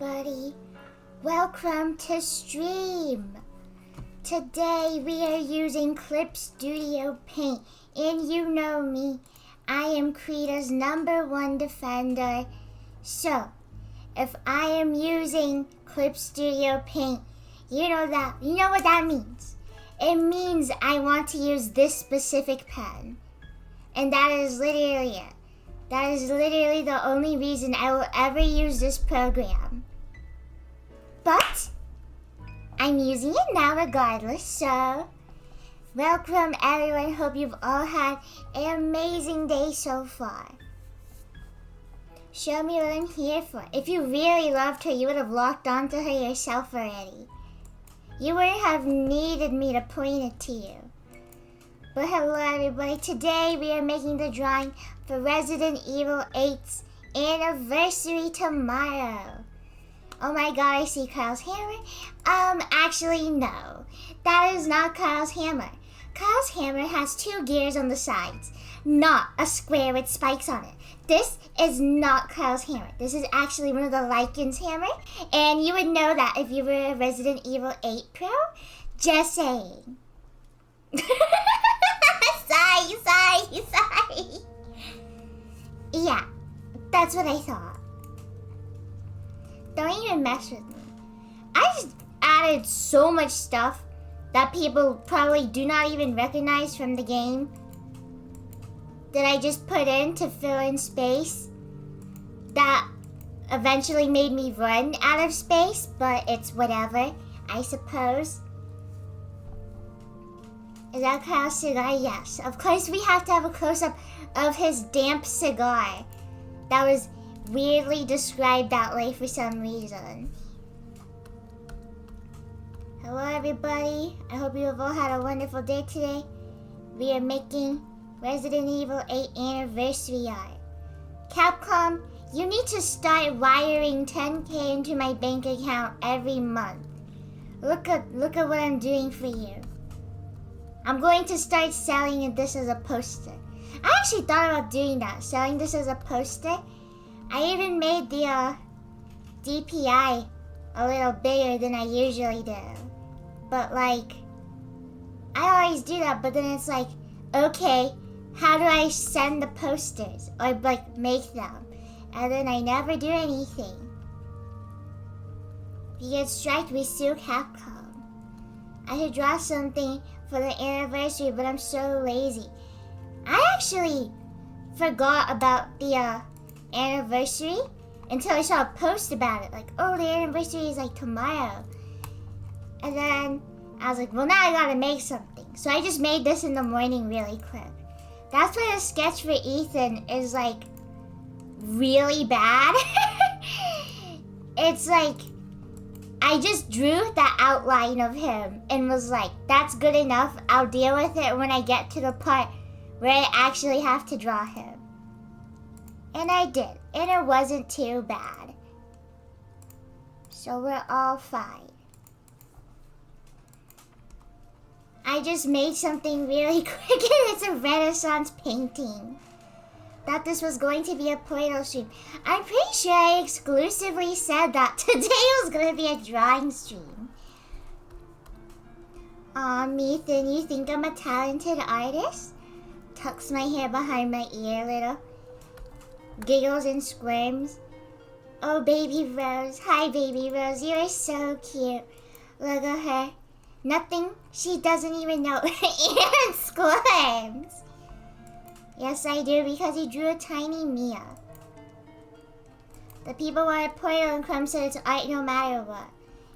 everybody. Welcome to stream. Today we are using Clip Studio Paint, and you know me, I am Krita's #1 defender. So, if I am using Clip Studio Paint, you know what that means. It means I want to use this specific pen. And that is literally it. That is literally the only reason I will ever use this program. But I'm using it now regardless, so welcome everyone. Hope you've all had an amazing day so far. Show me what I'm here for. If you really loved her, you would have locked onto her yourself already. You wouldn't have needed me to point it to you. But hello everybody, today we are making the drawing for Resident Evil 8's anniversary tomorrow. Oh my god, I see Kyle's hammer. Actually no, that is not Kyle's hammer. Kyle's hammer has 2 gears on the sides, not a square with spikes on it. This is not Kyle's hammer. This is actually one of the Lycan's hammer, and you would know that if you were a Resident Evil 8 pro. Just saying. Sorry. Yeah, that's what I thought. Don't even mess with me. I just added so much stuff that people probably do not even recognize from the game that I just put in to fill in space that eventually made me run out of space, but it's whatever, I suppose. Is that Kyle's cigar? Yes. Of course we have to have a close-up of his damp cigar. That was weirdly described that way for some reason. Hello everybody. I hope you have all had a wonderful day today. We are making Resident Evil 8 anniversary art. Capcom, you need to start wiring 10K into my bank account every month. Look at what I'm doing for you. I'm going to start selling this as a poster. I actually thought about doing that, selling this as a poster. I even made the DPI a little bigger than I usually do. But like, I always do that, but then it's like, okay, how do I send the posters or like make them? And then I never do anything. If you get striked, we sue Capcom. I should draw something for the anniversary, but I'm so lazy. I actually forgot about the anniversary until I saw a post about it. Like, oh, the anniversary is like tomorrow. And then I was like, well, now I gotta make something. So I just made this in the morning really quick. That's why the sketch for Ethan is like really bad. It's like, I just drew the outline of him and was like, that's good enough. I'll deal with it when I get to the part where I actually have to draw him. And I did, and it wasn't too bad. So we're all fine. I just made something really quick, and it's a Renaissance painting. Thought this was going to be a Portal stream. I'm pretty sure I exclusively said that today was going to be a drawing stream. Aw, Ethan, you think I'm a talented artist? Tucks my hair behind my ear a little. Giggles and squirms. Oh, baby Rose. Hi, baby Rose. You are so cute. Look at her. Nothing she doesn't even know. And squirms. Yes, I do, because he drew a tiny Mia. The people want a Portal, and Crumb said it's art no matter what.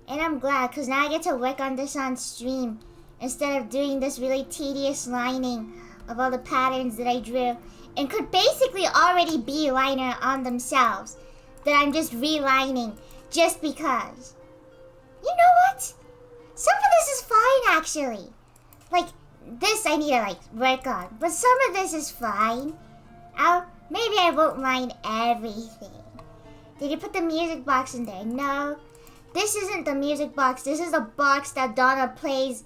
And I'm glad, because now I get to work on this on stream instead of doing this really tedious lining of all the patterns that I drew and could basically already be liner on themselves that I'm just relining just because. You know what? Some of this is fine, actually. Like, this I need to like work on, but some of this is fine. Maybe I won't line everything. Did you put the music box in there? No, this isn't the music box. This is the box that Donna plays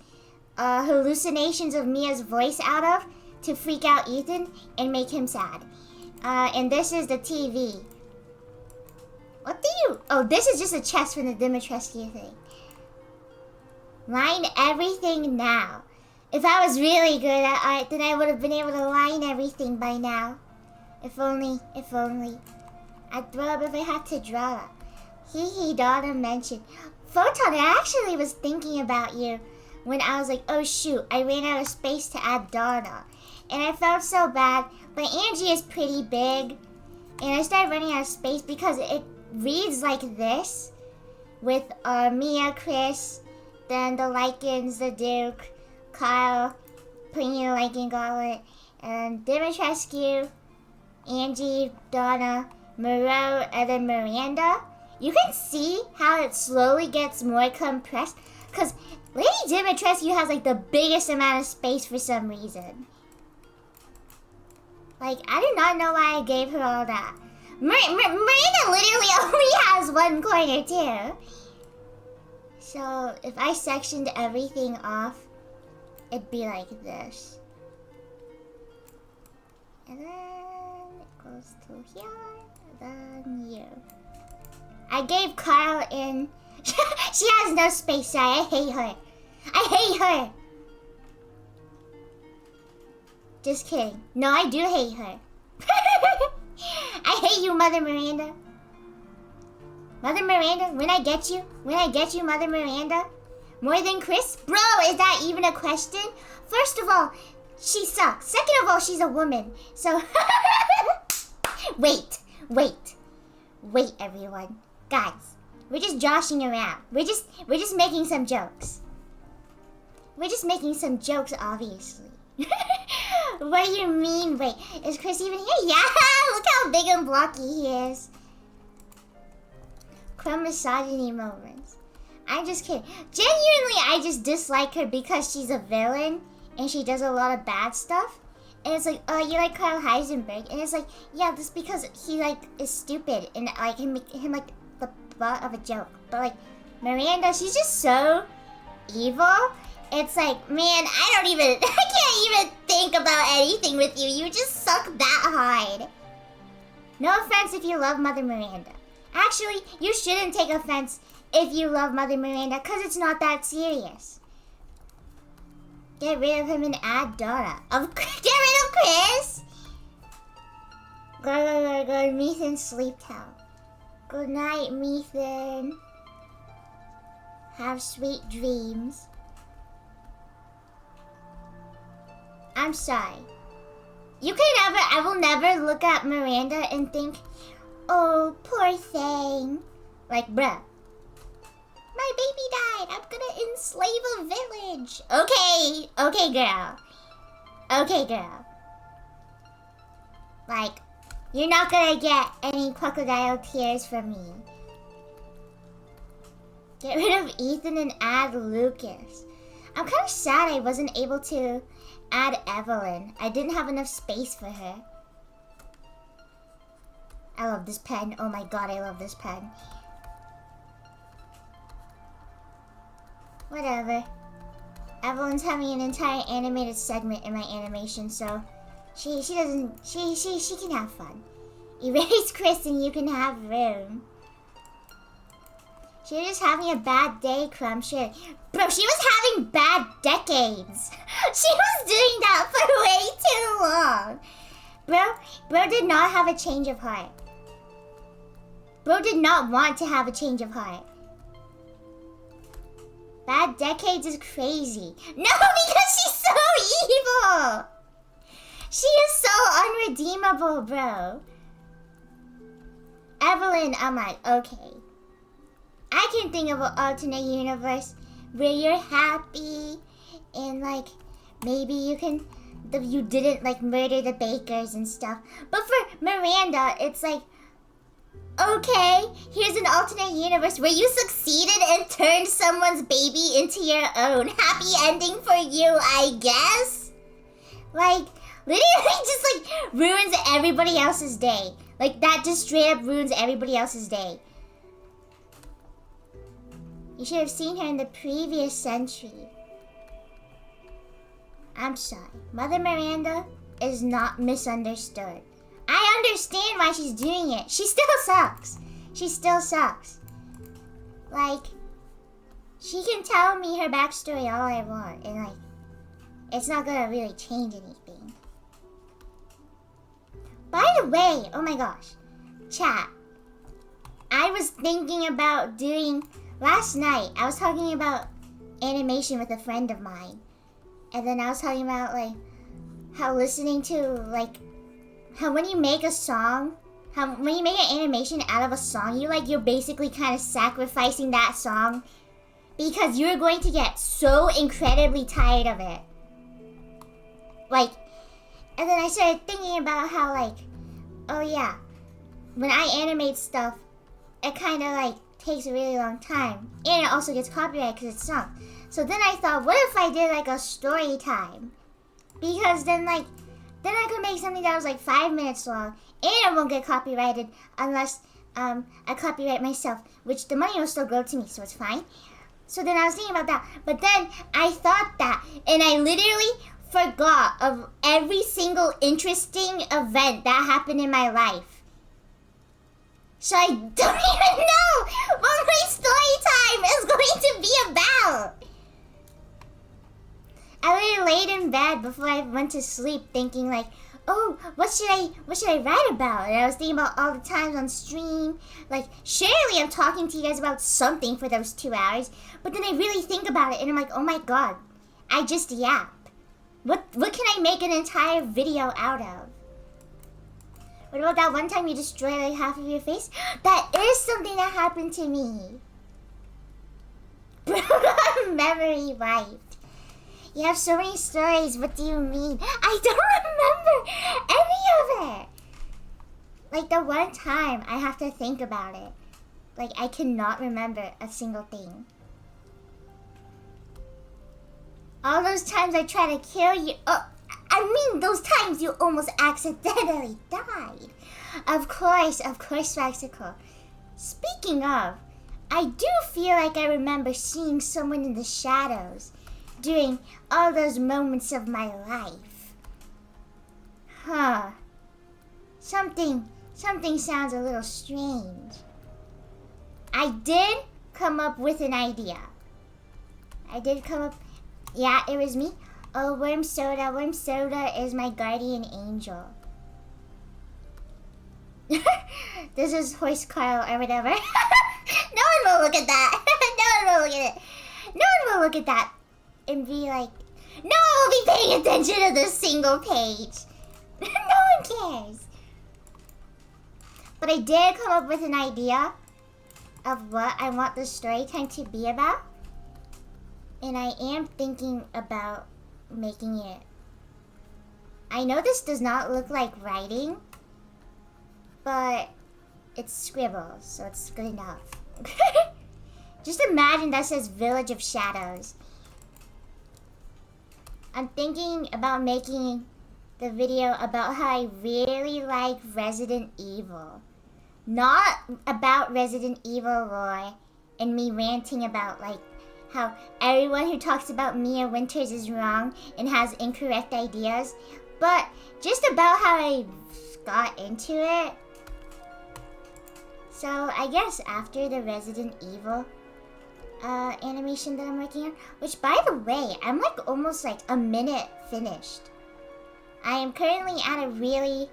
hallucinations of Mia's voice out of to freak out Ethan and make him sad. And this is the TV. What do you... Oh, this is just a chest from the Dimitrescu thing. Line everything now. If I was really good at art, then I would have been able to line everything by now. If only, if only. I'd throw up if I had to draw. Hee Donna mentioned. Photon, I actually was thinking about you when I was like, oh shoot, I ran out of space to add Donna. And I felt so bad, but Angie is pretty big. And I started running out of space because it reads like this. With Mia, Chris, then the Lycans, the Duke, Kyle, putting in a Lycan gauntlet, and Dimitrescu, Angie, Donna, Moreau, and then Miranda. You can see how it slowly gets more compressed, because Lady Dimitrescu has like the biggest amount of space for some reason. Like, I do not know why I gave her all that. Miranda literally only has one corner too. So if I sectioned everything off, it'd be like this. And then it goes to here, and then you. I gave Carl in. She has no space, so I hate her. I hate her. Just kidding. No, I do hate her. I hate you, Mother Miranda. Mother Miranda, when I get you, Mother Miranda. More than Chris? Bro, is that even a question? First of all, she sucks. Second of all, she's a woman. So, wait, everyone. Guys, we're just joshing around. We're just making some jokes. We're just making some jokes, obviously. What do you mean? Wait, is Chris even here? Yeah, look how big and blocky he is. Crumb misogyny moments. I'm just kidding. Genuinely, I just dislike her because she's a villain and she does a lot of bad stuff. And it's like, oh, you like Carl Heisenberg, and it's like, yeah, just because he like is stupid and like him like the butt of a joke. But like Miranda, she's just so evil. It's like, man, I can't even think about anything with you. You just suck that hard. No offense if you love Mother Miranda. Actually, you shouldn't take offense if you love Mother Miranda, because it's not that serious. Get rid of him and add Donna. Get rid of Chris! Go, Methan, sleep towel. Good night, Methan. Have sweet dreams. I'm sorry. I will never look at Miranda and think, oh, poor thing. Like, bruh. My baby died. I'm gonna enslave a village. Okay, girl. Like, you're not gonna get any crocodile tears from me. Get rid of Ethan and add Lucas. I'm kind of sad I wasn't able to add Evelyn. I didn't have enough space for her. I love this pen. Oh my god, I love this pen. Whatever. Evelyn's having an entire animated segment in my animation, so she can have fun. Erase Chris and you can have room. She was just having a bad day, Crumb. Bro, she was having bad decades. She was doing that for way too long. Bro did not have a change of heart. Bro did not want to have a change of heart. Bad decades is crazy. No, because she's so evil. She is so unredeemable, bro. Evelyn, I'm like, okay. I can think of an alternate universe where you're happy and like maybe you didn't like murder the bakers and stuff. But for Miranda, it's like, okay, here's an alternate universe where you succeeded and turned someone's baby into your own. Happy ending for you, I guess. Like, literally just like ruins everybody else's day. Like that just straight up ruins everybody else's day. You should have seen her in the previous century. I'm sorry. Mother Miranda is not misunderstood. I understand why she's doing it. She still sucks. she still sucks. Like, she can tell me her backstory all I want, and like, it's not gonna really change anything. By the way, oh my gosh, chat. I was thinking about doing, last night, I was talking about animation with a friend of mine. And then I was talking about like, how listening to like, how when you make a song, how when you make an animation out of a song, you're basically kind of sacrificing that song because you're going to get so incredibly tired of it. Like, and then I started thinking about how like, oh yeah, when I animate stuff, it kind of like takes a really long time. And it also gets copyrighted because it's sung. So then I thought, what if I did like a story time? Because then I could make something that was like 5 minutes long, and it won't get copyrighted unless I copyright myself, which the money will still go to me, so it's fine. So then I was thinking about that, but then I thought that, and I literally forgot of every single interesting event that happened in my life. So I don't even know what my story time is going to be about. I literally laid in bed before I went to sleep thinking like, oh, what should I write about? And I was thinking about all the times on stream. Like, surely I'm talking to you guys about something for those 2 hours. But then I really think about it and I'm like, oh my god, I just yap. What can I make an entire video out of? What about that one time you destroyed like half of your face? That is something that happened to me. Memory wiped. You have so many stories, what do you mean? I don't remember any of it! Like the one time, I have to think about it. Like I cannot remember a single thing. All those times I try to kill you, oh, I mean those times you almost accidentally died. Of course, Vaxical. Speaking of, I do feel like I remember seeing someone in the shadows during all those moments of my life. Huh. Something sounds a little strange. I did come up with an idea. Yeah, it was me. Oh, Worm Soda is my guardian angel. This is Horse Carl or whatever. No one will look at that. No one will look at that and be like, no one will be paying attention to this single page. No one cares. But I did come up with an idea of what I want the story time to be about. And I am thinking about making it. I know this does not look like writing, but it's scribbles, so it's good enough. Just imagine that says Village of Shadows. I'm thinking about making the video about how I really like Resident Evil. Not about Resident Evil lore and me ranting about like how everyone who talks about Mia Winters is wrong and has incorrect ideas, but just about how I got into it. So I guess after the Resident Evil animation that I'm working on, which by the way, I'm like almost like a minute finished. I am currently at a really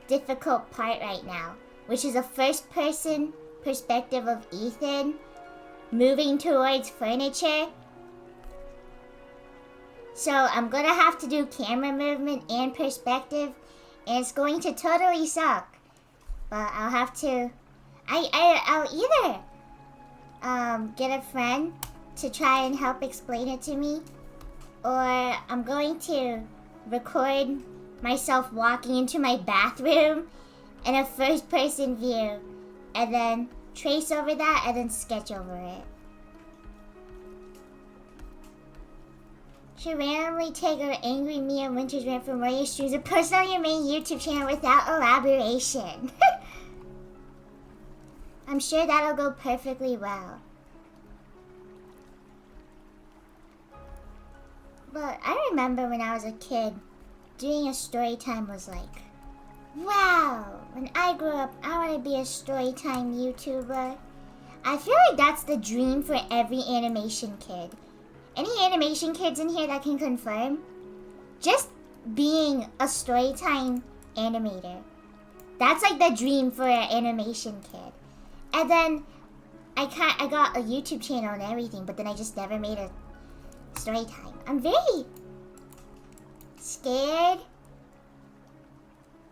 difficult part right now, which is a first person perspective of Ethan moving towards furniture. So I'm gonna have to do camera movement and perspective, and it's going to totally suck. But I'll have to, I'll either get a friend to try and help explain it to me, or I'm going to record myself walking into my bathroom in a first person view, and then trace over that, and then sketch over it. Should randomly take an angry Mia Winters rant from one of your streams and post on your main YouTube channel without elaboration. I'm sure that'll go perfectly well. But I remember when I was a kid, doing a story time was like Wow, when I grow up, I want to be a storytime YouTuber. I feel like that's the dream for every animation kid. Any animation kids in here that can confirm? Just being a storytime animator. That's like the dream for an animation kid. And then I got a YouTube channel and everything, but then I just never made a story time. I'm very scared.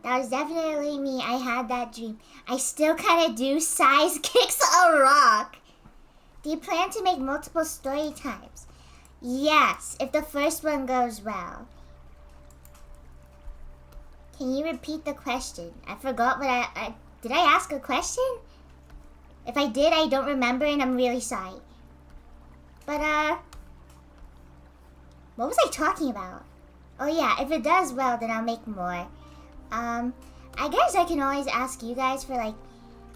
That was definitely me. I had that dream. I still kind of do. Size kicks a rock. Do you plan to make multiple story times? Yes, if the first one goes well. Can you repeat the question? I forgot what did I ask a question? If I did, I don't remember and I'm really sorry. But, what was I talking about? Oh yeah, if it does well, then I'll make more. I guess I can always ask you guys for, like,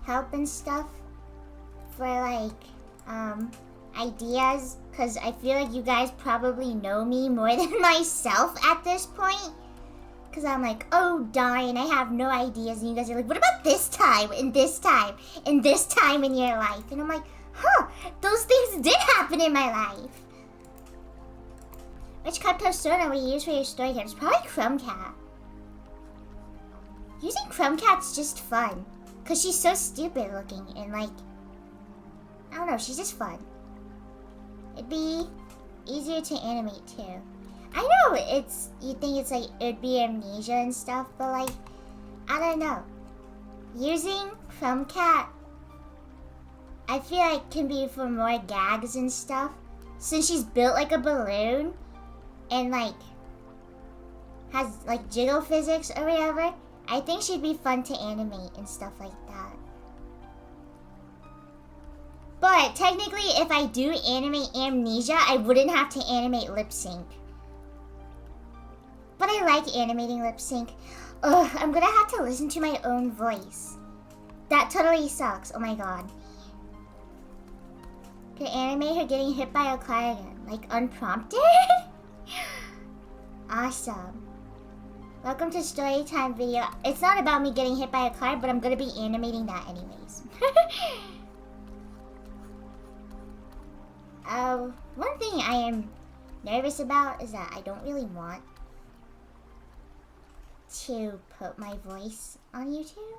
help and stuff. For, like, ideas. Because I feel like you guys probably know me more than myself at this point. Because I'm like, oh darn, I have no ideas. And you guys are like, what about this time, and this time, and this time in your life? And I'm like, huh, those things did happen in my life. Which cup persona will you use for your story times? Probably Crumb Cat. Using Crumb Cat's just fun. Because she's so stupid looking and like, I don't know, she's just fun. It'd be easier to animate too. I know you think it's like, it'd be amnesia and stuff, but like, I don't know. Using Crumb Cat, I feel like can be for more gags and stuff. Since she's built like a balloon and like, has like jiggle physics or whatever, I think she'd be fun to animate and stuff like that. But technically, if I do animate amnesia, I wouldn't have to animate lip sync. But I like animating lip sync. Ugh, I'm gonna have to listen to my own voice. That totally sucks. Oh my god. Could animate her getting hit by a car again, like unprompted? Awesome. Welcome to Storytime video. It's not about me getting hit by a car, but I'm gonna be animating that anyways. One thing I am nervous about is that I don't really want to put my voice on YouTube,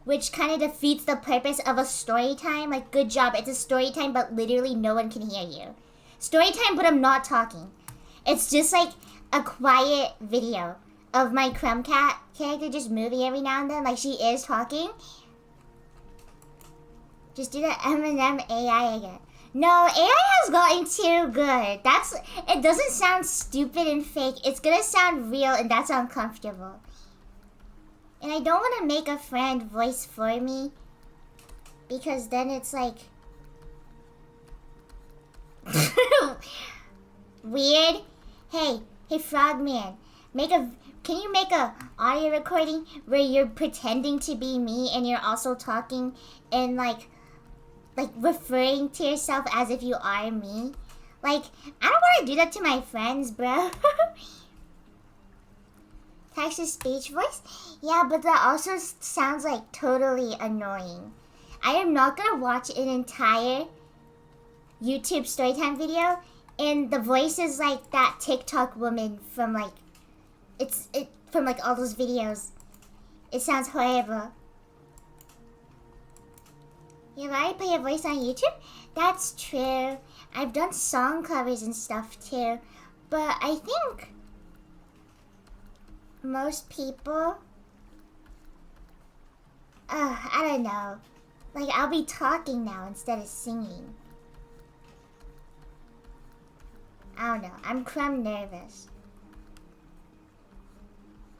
which kind of defeats the purpose of a story time. Like, good job, it's a story time, but literally no one can hear you. Story time, but I'm not talking. It's just like a quiet video of my Crumb Cat character just moving every now and then, like she is talking. Just do the Eminem AI again. No, AI has gotten too good. It doesn't sound stupid and fake. It's gonna sound real, and that's uncomfortable. And I don't want to make a friend voice for me, because then it's like weird. Hey, Frogman, can you make a audio recording where you're pretending to be me and you're also talking and like referring to yourself as if you are me? Like, I don't want to do that to my friends, bro. Text to speech voice? Yeah, but that also sounds like totally annoying. I am not gonna watch an entire YouTube storytime video and the voice is like that TikTok woman from like, from like all those videos. It sounds horrible. You've already put your voice on YouTube? That's true. I've done song covers and stuff too. But I think most people, I don't know. Like, I'll be talking now instead of singing. I don't know. I'm crumb nervous.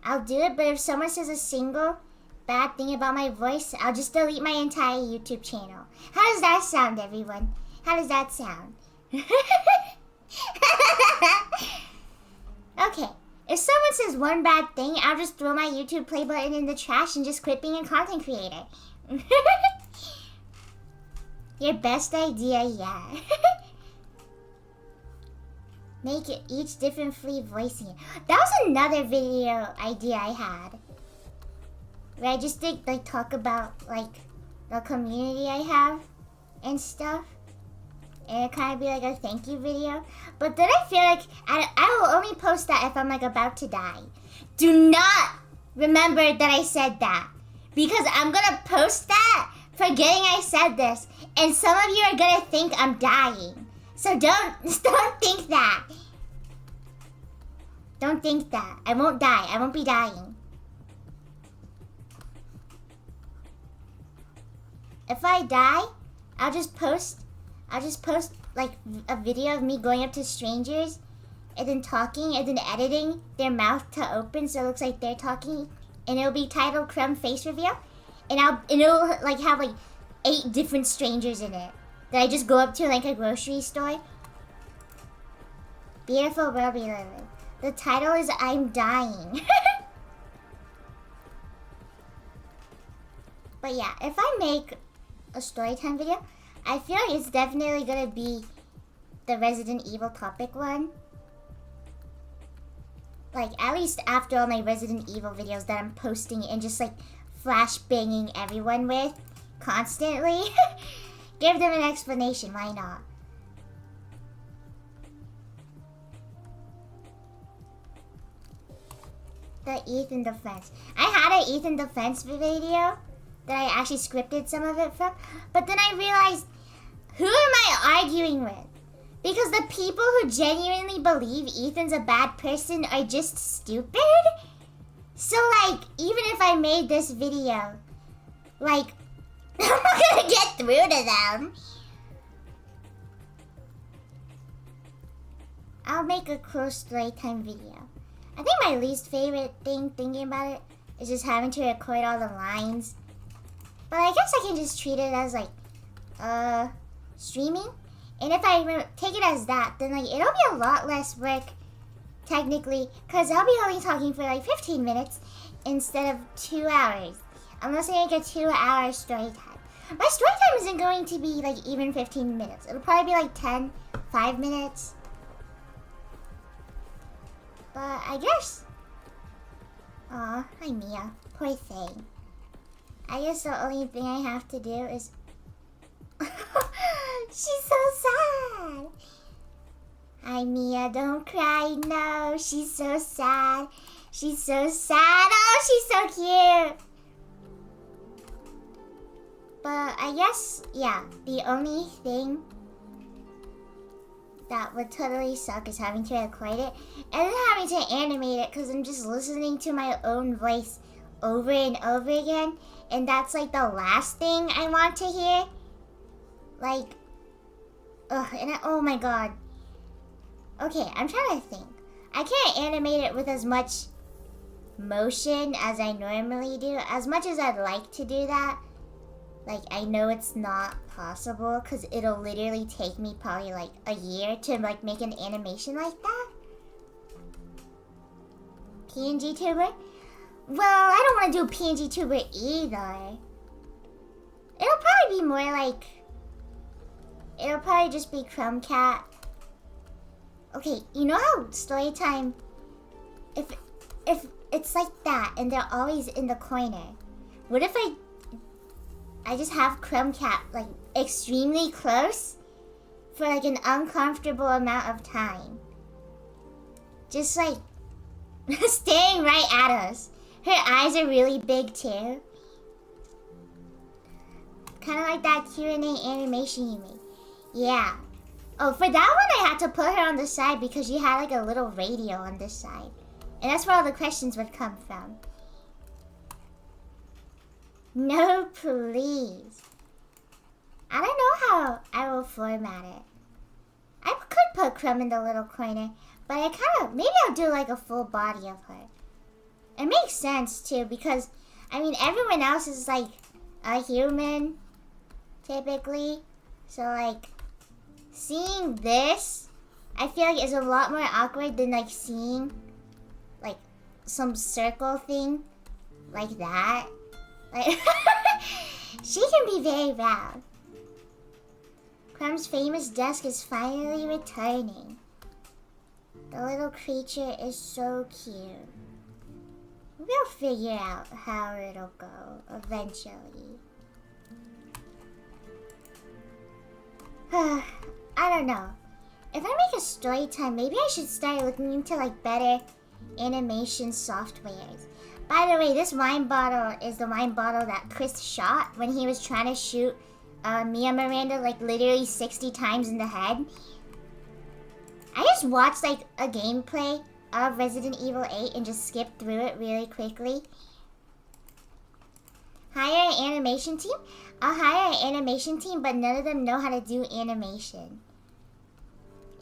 I'll do it, but if someone says a single bad thing about my voice, I'll just delete my entire YouTube channel. How does that sound, everyone? How does that sound? Okay, if someone says one bad thing, I'll just throw my YouTube play button in the trash and just quit being a content creator. Your best idea yet. Make it each different free voicing. That was another video idea I had. where I just like talk about like the community I have and stuff. And it kind of be like a thank you video. But then I feel like I will only post that if I'm like about to die. Do not remember that I said that. Because I'm gonna post that forgetting I said this. And some of you are gonna think I'm dying. So don't think that. Don't think that. I won't die. I won't be dying. If I die, I'll just post like a video of me going up to strangers and then talking and then editing their mouth to open so it looks like they're talking, and it'll be titled Crumb Face Reveal, and it'll like have like 8 different strangers in it that I just go up to like a grocery store. Beautiful world we live in. The title is I'm Dying. But yeah, if I make a storytime video, I feel like it's definitely gonna be the Resident Evil topic one. Like, at least after all my Resident Evil videos that I'm posting and just like flash banging everyone with constantly. Give them an explanation, why not? The Ethan Defense. I had an Ethan Defense video that I actually scripted some of it from, but then I realized, who am I arguing with? Because the people who genuinely believe Ethan's a bad person are just stupid? So like, even if I made this video, like, I'm not gonna get through to them. I'll make a close storytime video. I think my least favorite thing thinking about it is just having to record all the lines. But I guess I can just treat it as like, streaming. And if I take it as that, then like it'll be a lot less work, technically, because I'll be only talking for like 15 minutes instead of 2 hours. Unless I make a 2-hour story time. My story time isn't going to be like even 15 minutes. It'll probably be like 5 minutes. But I guess, aw, hi Mia, poor thing. I guess the only thing I have to do is, she's so sad. Hi Mia, don't cry, no, she's so sad. She's so sad, oh, she's so cute. But I guess, yeah, the only thing that would totally suck is having to record it and then having to animate it, because I'm just listening to my own voice over and over again, and that's like the last thing I want to hear. Like, ugh, and oh my god. Okay, I'm trying to think. I can't animate it with as much motion as I normally do. As much as I'd like to do that, like, I know it's not possible because it'll literally take me probably like a year to like make an animation like that. PNG tuber? Well, I don't want to do a PNG tuber either. It'll probably be more like, it'll probably just be Crumb Cat. Okay, you know how storytime, if it's like that and they're always in the corner, what if I just have Crumb Cat like extremely close for like an uncomfortable amount of time? Just like staring right at us. Her eyes are really big too. Kind of like that Q&A animation you made. Yeah. Oh, for that one I had to put her on the side because she had like a little radio on this side. And that's where all the questions would come from. No, please. I don't know how I will format it. I could put Crumb in the little corner, but I kind of, maybe I'll do like a full body of her. It makes sense too, because, I mean, everyone else is like a human, typically. So like, seeing this, I feel like is a lot more awkward than like seeing like some circle thing like that. Like, she can be very loud. Crumb's famous desk is finally returning. The little creature is so cute. We'll figure out how it'll go eventually. I don't know. If I make a story time, maybe I should start looking into like better animation softwares. By the way, this wine bottle is the wine bottle that Chris shot when he was trying to shoot Mia Miranda like literally 60 times in the head. I just watched like a gameplay of Resident Evil 8 and just skipped through it really quickly. Hire an animation team? I'll hire an animation team, but none of them know how to do animation.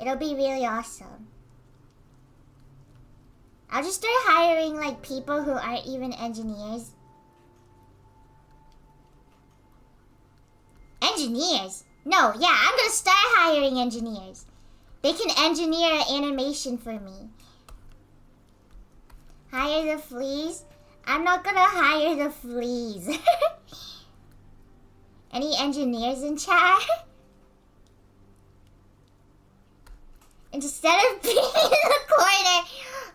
It'll be really awesome. I'll just start hiring like people who aren't even engineers. Engineers? No, yeah, I'm gonna start hiring engineers. They can engineer animation for me. Hire the fleas? I'm not gonna hire the fleas. Any engineers in chat? Instead of being in the corner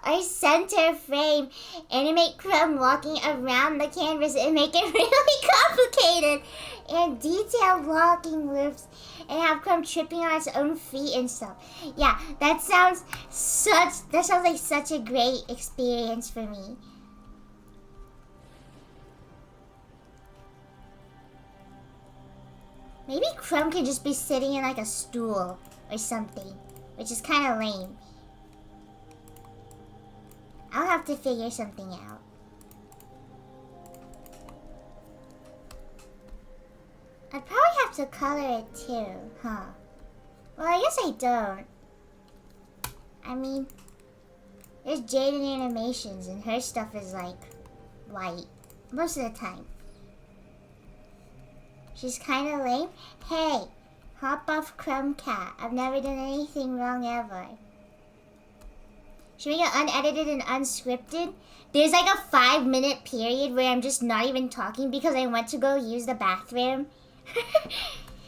or center frame, animate Crumb walking around the canvas and make it really complicated and detailed walking loops and have Crumb tripping on its own feet and stuff. Yeah, that sounds like such a great experience for me. Maybe Crumb could just be sitting in like a stool or something, which is kind of lame. I'll have to figure something out. I'd probably have to color it too, huh? Well, I guess I don't. I mean, there's Jaden Animations and her stuff is like white most of the time. She's kind of lame. Hey, hop off Crumb Cat. I've never done anything wrong ever. Should we get unedited and unscripted? There's like a 5-minute period where I'm just not even talking because I went to go use the bathroom.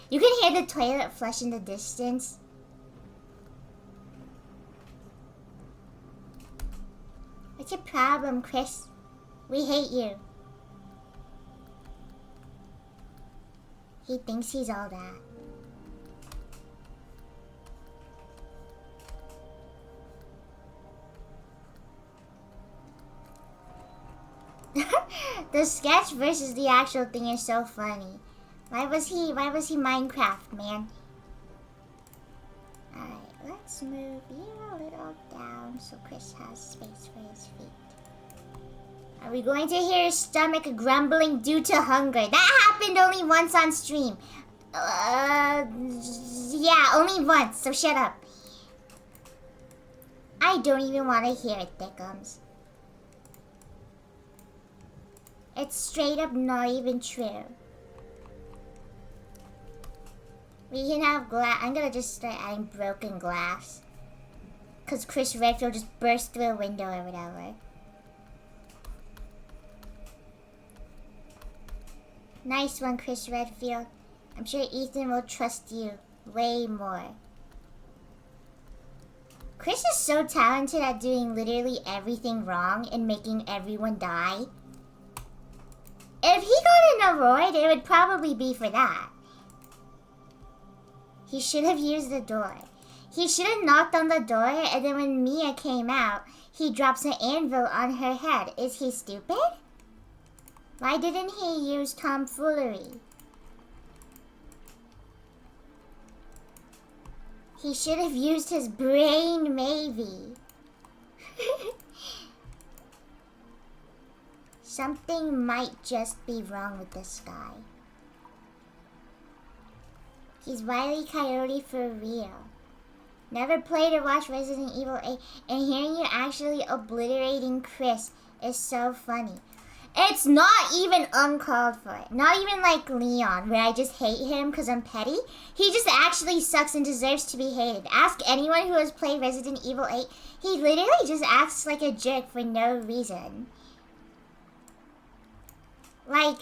You can hear the toilet flush in the distance. What's your problem, Chris? We hate you. He thinks he's all that. The sketch versus the actual thing is so funny. Why was he Minecraft, man? Alright, let's move you a little down so Chris has space for his feet. Are we going to hear his stomach grumbling due to hunger? That happened only once on stream. Yeah, only once, so shut up. I don't even want to hear it, Thickums. It's straight up not even true. We can have glass. I'm gonna just start adding broken glass. Cause Chris Redfield just burst through a window or whatever. Nice one, Chris Redfield. I'm sure Ethan will trust you way more. Chris is so talented at doing literally everything wrong and making everyone die. If he got an award, it would probably be for that. He should have used the door. He should have knocked on the door, and then when Mia came out, he drops an anvil on her head. Is he stupid? Why didn't he use tomfoolery? He should have used his brain, maybe. Something might just be wrong with this guy. He's Wile E. Coyote for real. Never played or watched Resident Evil 8, and hearing you actually obliterating Chris is so funny. It's not even uncalled for. Not even like Leon, where I just hate him because I'm petty. He just actually sucks and deserves to be hated. Ask anyone who has played Resident Evil 8. He literally just acts like a jerk for no reason. Like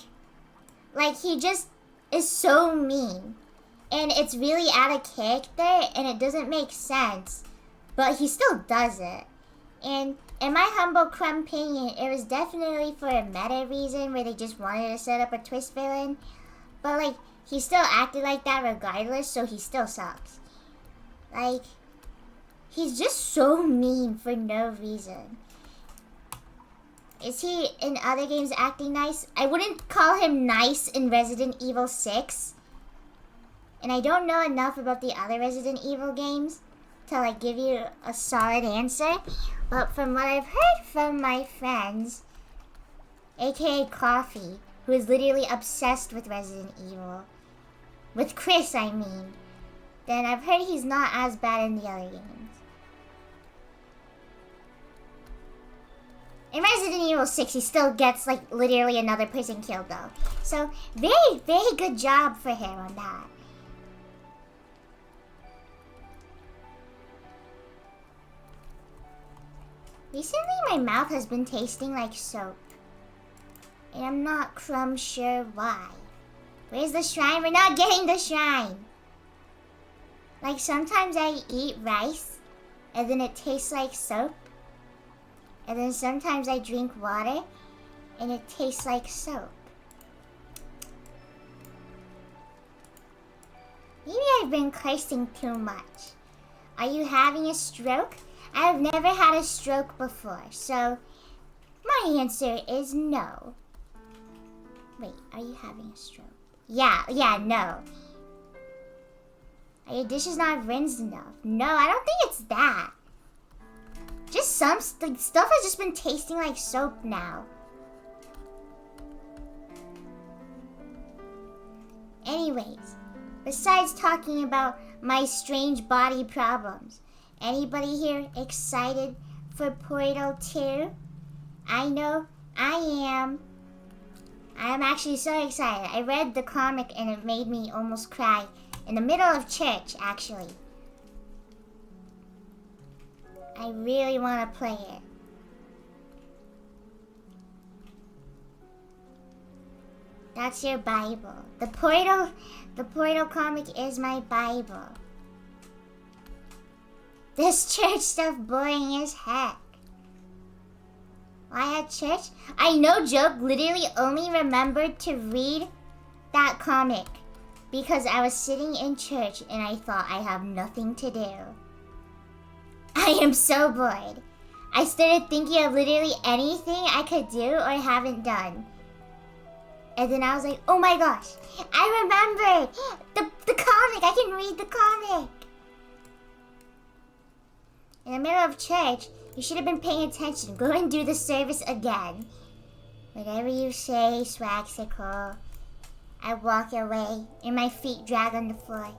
he just is so mean. And it's really out of character, and it doesn't make sense. But he still does it. And in my humble crumb opinion, it was definitely for a meta reason where they just wanted to set up a twist villain. But like, he still acted like that regardless, so he still sucks. Like, he's just so mean for no reason. Is he in other games acting nice? I wouldn't call him nice in Resident Evil 6. And I don't know enough about the other Resident Evil games to like give you a solid answer. But from what I've heard from my friends, aka Coffee, who is literally obsessed with Resident Evil, with Chris I mean, then I've heard he's not as bad in the other games. In Resident Evil 6, he still gets, like, literally another person killed, though. So, very, very good job for him on that. Recently, my mouth has been tasting like soap. And I'm not sure why. Where's the shrine? We're not getting the shrine! Like, sometimes I eat rice, and then it tastes like soap. And then sometimes I drink water, and it tastes like soap. Maybe I've been cursing too much. Are you having a stroke? I've never had a stroke before, so my answer is no. Wait, are you having a stroke? Yeah, no. Are your dishes not rinsed enough? No, I don't think it's that. Just some like, stuff has just been tasting like soap now. Anyways, besides talking about my strange body problems, anybody here excited for Portal 2? I know I am. I am actually so excited. I read the comic and it made me almost cry in the middle of church, actually. I really want to play it. That's your Bible. The Portal comic is my Bible. This church stuff boring as heck. Why at church? I no joke, literally only remembered to read that comic because I was sitting in church and I thought I have nothing to do. I am so bored. I started thinking of literally anything I could do or haven't done. And then I was like, oh my gosh, I remembered the comic. I can read the comic. In the middle of church, you should have been paying attention. Go and do the service again. Whatever you say, Swagsicle. I walk away and my feet drag on the floor.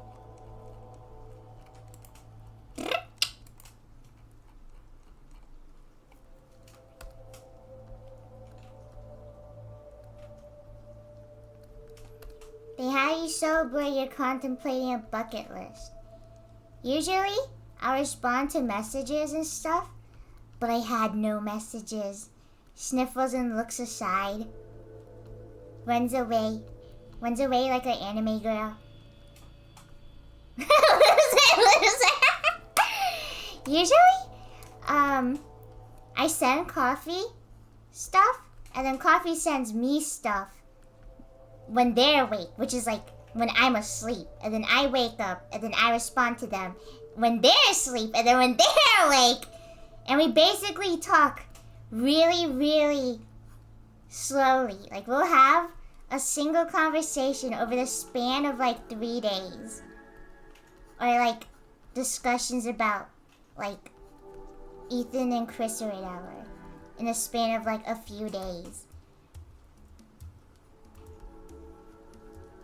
They have you so bored you're contemplating a bucket list. Usually, I respond to messages and stuff, but I had no messages. Sniffles and looks aside. Runs away like an anime girl. Usually, I send Coffee stuff, and then Coffee sends me stuff when they're awake, which is like when I'm asleep, and then I wake up, and then I respond to them when they're asleep, and then when they're awake, and we basically talk really, really slowly. Like, we'll have a single conversation over the span of like 3 days, or like discussions about like Ethan and Chris or whatever in a span of like a few days.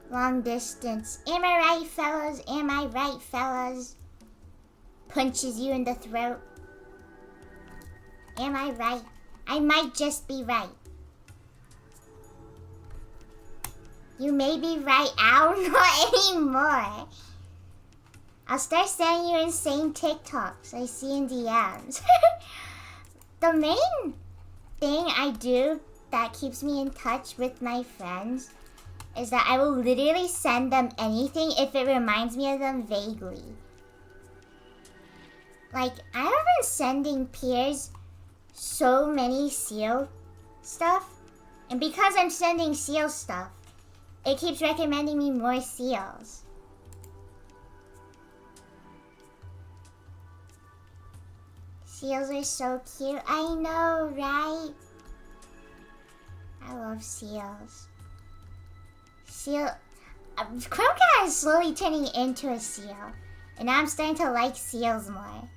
Long distance. Am I right, fellas? Am I right, fellas? Punches you in the throat. Am I right? I might just be right. You may be right, ow, not anymore. I'll start sending you insane TikToks I see in DMs. The main thing I do that keeps me in touch with my friends is that I will literally send them anything if it reminds me of them vaguely. Like, I have been sending Piers so many seal stuff. And because I'm sending seal stuff, it keeps recommending me more seals. Seals are so cute. I know, right? I love seals. Crumb Cat is slowly turning into a seal. And now I'm starting to like seals more.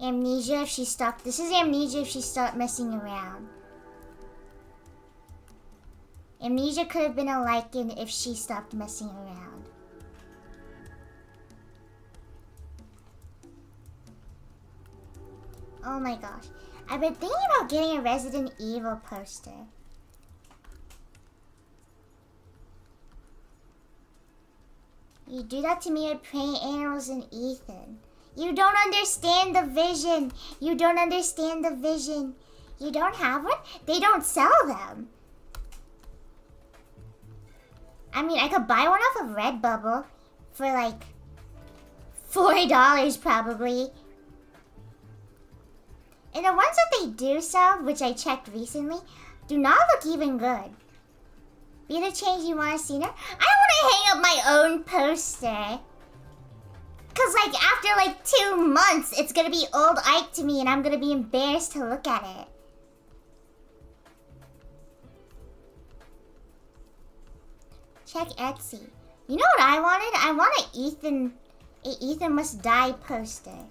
Amnesia if she stopped. This is amnesia if she stopped messing around. Amnesia could have been a lichen if she stopped messing around. Oh my gosh. I've been thinking about getting a Resident Evil poster. You do that to me with praying animals and Ethan. You don't understand the vision. You don't understand the vision. You don't have one? They don't sell them. I mean, I could buy one off of Redbubble for like $4 probably. And the ones that they do sell, which I checked recently, do not look even good. Be the change you want to see now? I want to hang up my own poster. Cause like after like 2 months, it's gonna be old Ike to me and I'm gonna be embarrassed to look at it. Check Etsy. You know what I wanted? I want an Ethan Must Die poster.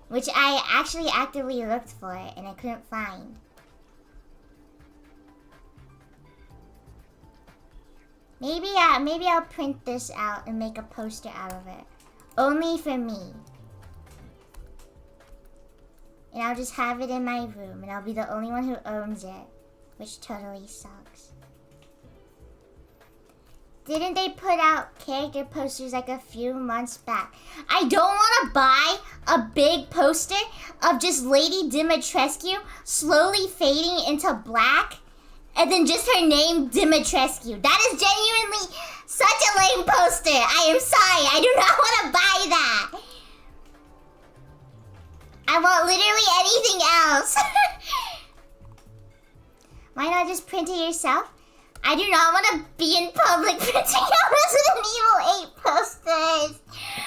Which I actually actively looked for and I couldn't find. Maybe I'll print this out and make a poster out of it. Only for me. And I'll just have it in my room and I'll be the only one who owns it. Which totally sucks. Didn't they put out character posters like a few months back? I don't want to buy a big poster of just Lady Dimitrescu slowly fading into black and then just her name Dimitrescu. That is genuinely such a lame poster. I am sorry. I do not want to buy that. I want literally anything else. Why not just print it yourself? I do not want to be in public printing out Resident Evil 8 posters.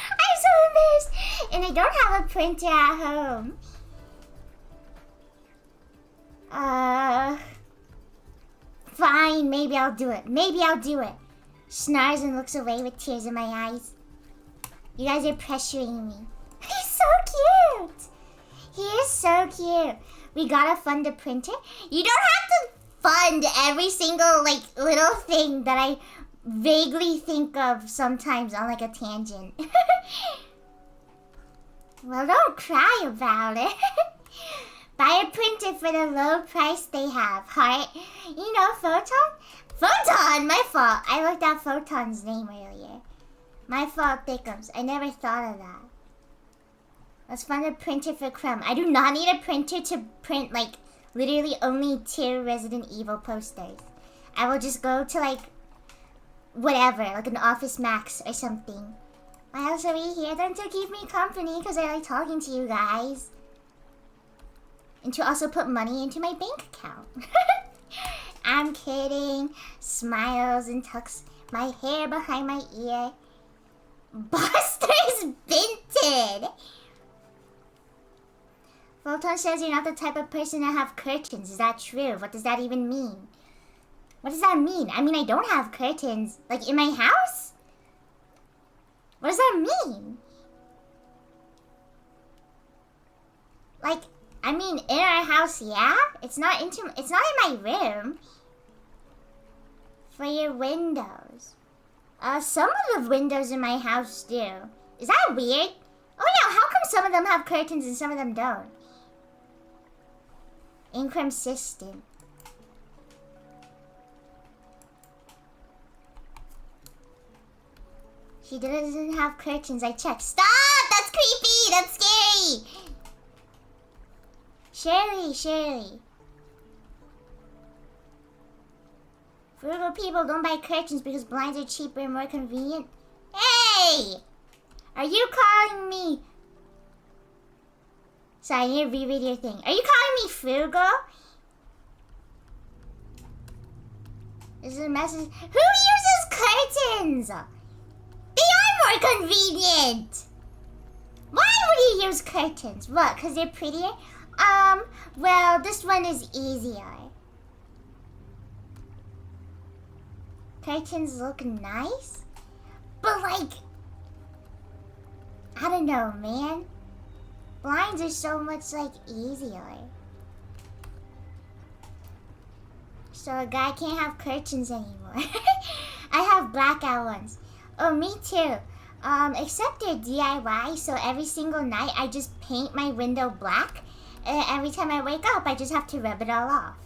I'm so embarrassed. And I don't have a printer at home. Fine, maybe I'll do it. Maybe I'll do it. Snarls and looks away with tears in my eyes. You guys are pressuring me. He's so cute. He is so cute. We gotta fund a printer. You don't have to fund every single like little thing that I vaguely think of sometimes on like a tangent. Well, don't cry about it. Buy a printer for the low price they have. Heart. You know, Photon? Photon! My fault. I looked at Photon's name earlier. My fault, Thickums. I never thought of that. Let's find a printer for Crumb. I do not need a printer to print like literally only 2 Resident Evil posters. I will just go to like whatever, like an Office Max or something. Why else are we here than to keep me company? Because I like talking to you guys. And to also put money into my bank account. I'm kidding. Smiles and tucks my hair behind my ear. Buster's Vinted! Photon says you're not the type of person to have curtains. Is that true? What does that even mean? What does that mean? I mean, I don't have curtains. Like, in my house? What does that mean? Like, I mean, in our house, yeah? It's not in my room. For your windows. Some of the windows in my house do. Is that weird? Oh yeah, how come some of them have curtains and some of them don't? Inconsistent. She doesn't have curtains, I checked. Stop! That's creepy! That's scary! Shirley. Frugal people don't buy curtains because blinds are cheaper and more convenient. Hey! Are you calling me? Sorry, I need to reread your thing. Are you calling me frugal? This is a message. Who uses curtains? They are more convenient. Why would you use curtains? What, because they're prettier? Well, this one is easier. Curtains look nice, but like, I don't know, man. Blinds are so much like easier. So a guy can't have curtains anymore. I have blackout ones. Oh, me too. Except they're DIY, so every single night I just paint my window black. And every time I wake up, I just have to rub it all off.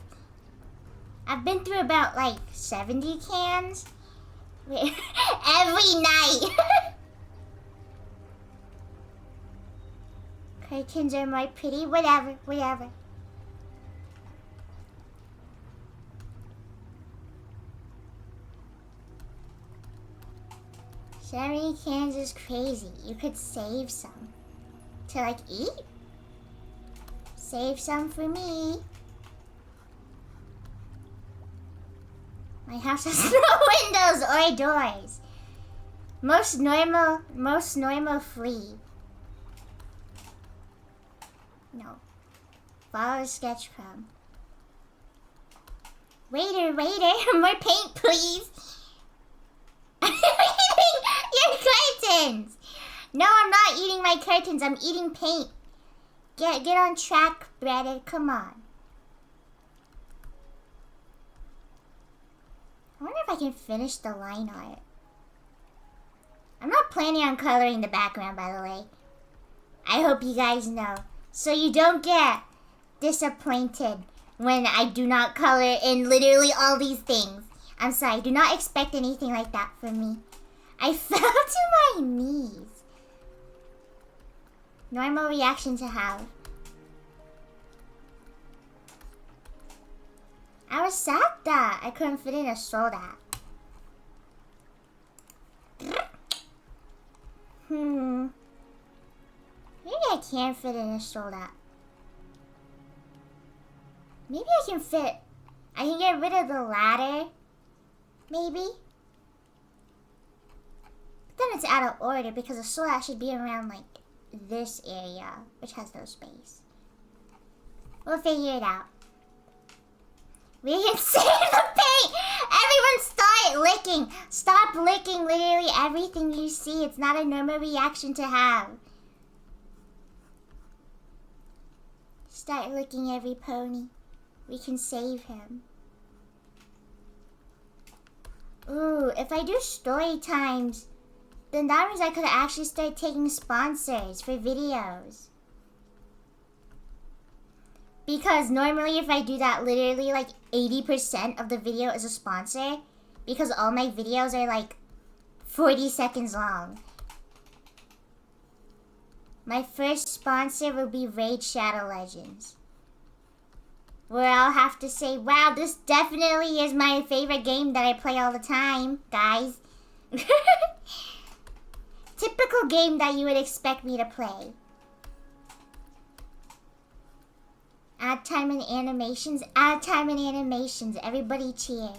I've been through about like 70 cans. Every night. Curtains are more pretty. Whatever. 70 cans is crazy. You could save some to like eat. Save some for me. My house has no windows or doors. Most normal flee. No. Follow the sketch crumb. Waiter, more paint, please. I'm eating your curtains. No, I'm not eating my curtains. I'm eating paint. Get on track, Bretta. Come on. I wonder if I can finish the line art. I'm not planning on coloring the background, by the way. I hope you guys know. So you don't get disappointed when I do not color in literally all these things. I'm sorry, do not expect anything like that from me. I fell to my knees. Normal reaction to have. I was sad that I couldn't fit in a soda. Maybe I can fit in a soda. Maybe I can fit. I can get rid of the ladder. Maybe. But then it's out of order because the soda should be around like this area, which has no space. We'll figure it out. We can save the paint! Everyone start licking! Stop licking literally everything you see. It's not a normal reaction to have. Start licking every pony. We can save him. Ooh, if I do story times, then that means I could actually start taking sponsors for videos. Because normally if I do that, literally like 80% of the video is a sponsor. Because all my videos are like 40 seconds long. My first sponsor will be Raid Shadow Legends. Where I'll have to say, wow, this definitely is my favorite game that I play all the time, guys. Typical game that you would expect me to play. Add time and animations. Add time and animations. Everybody cheer.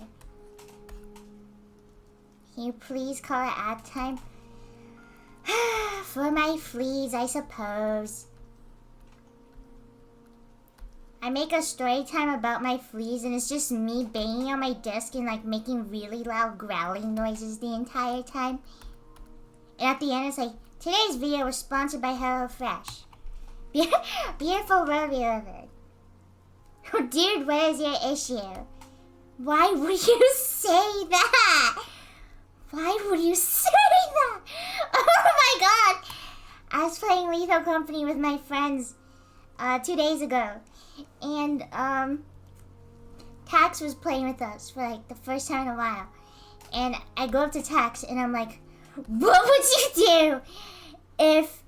Can you please call it add time? For my fleas, I suppose. I make a story time about my fleas and it's just me banging on my desk and like making really loud growling noises the entire time. And at the end it's like, today's video was sponsored by HelloFresh. Beautiful world we live in. Oh, dude, what is your issue? Why would you say that? Why would you say that? Oh my god! I was playing Lethal Company with my friends 2 days ago. And Tax was playing with us for like the first time in a while. And I go up to Tax and I'm like, what would you do if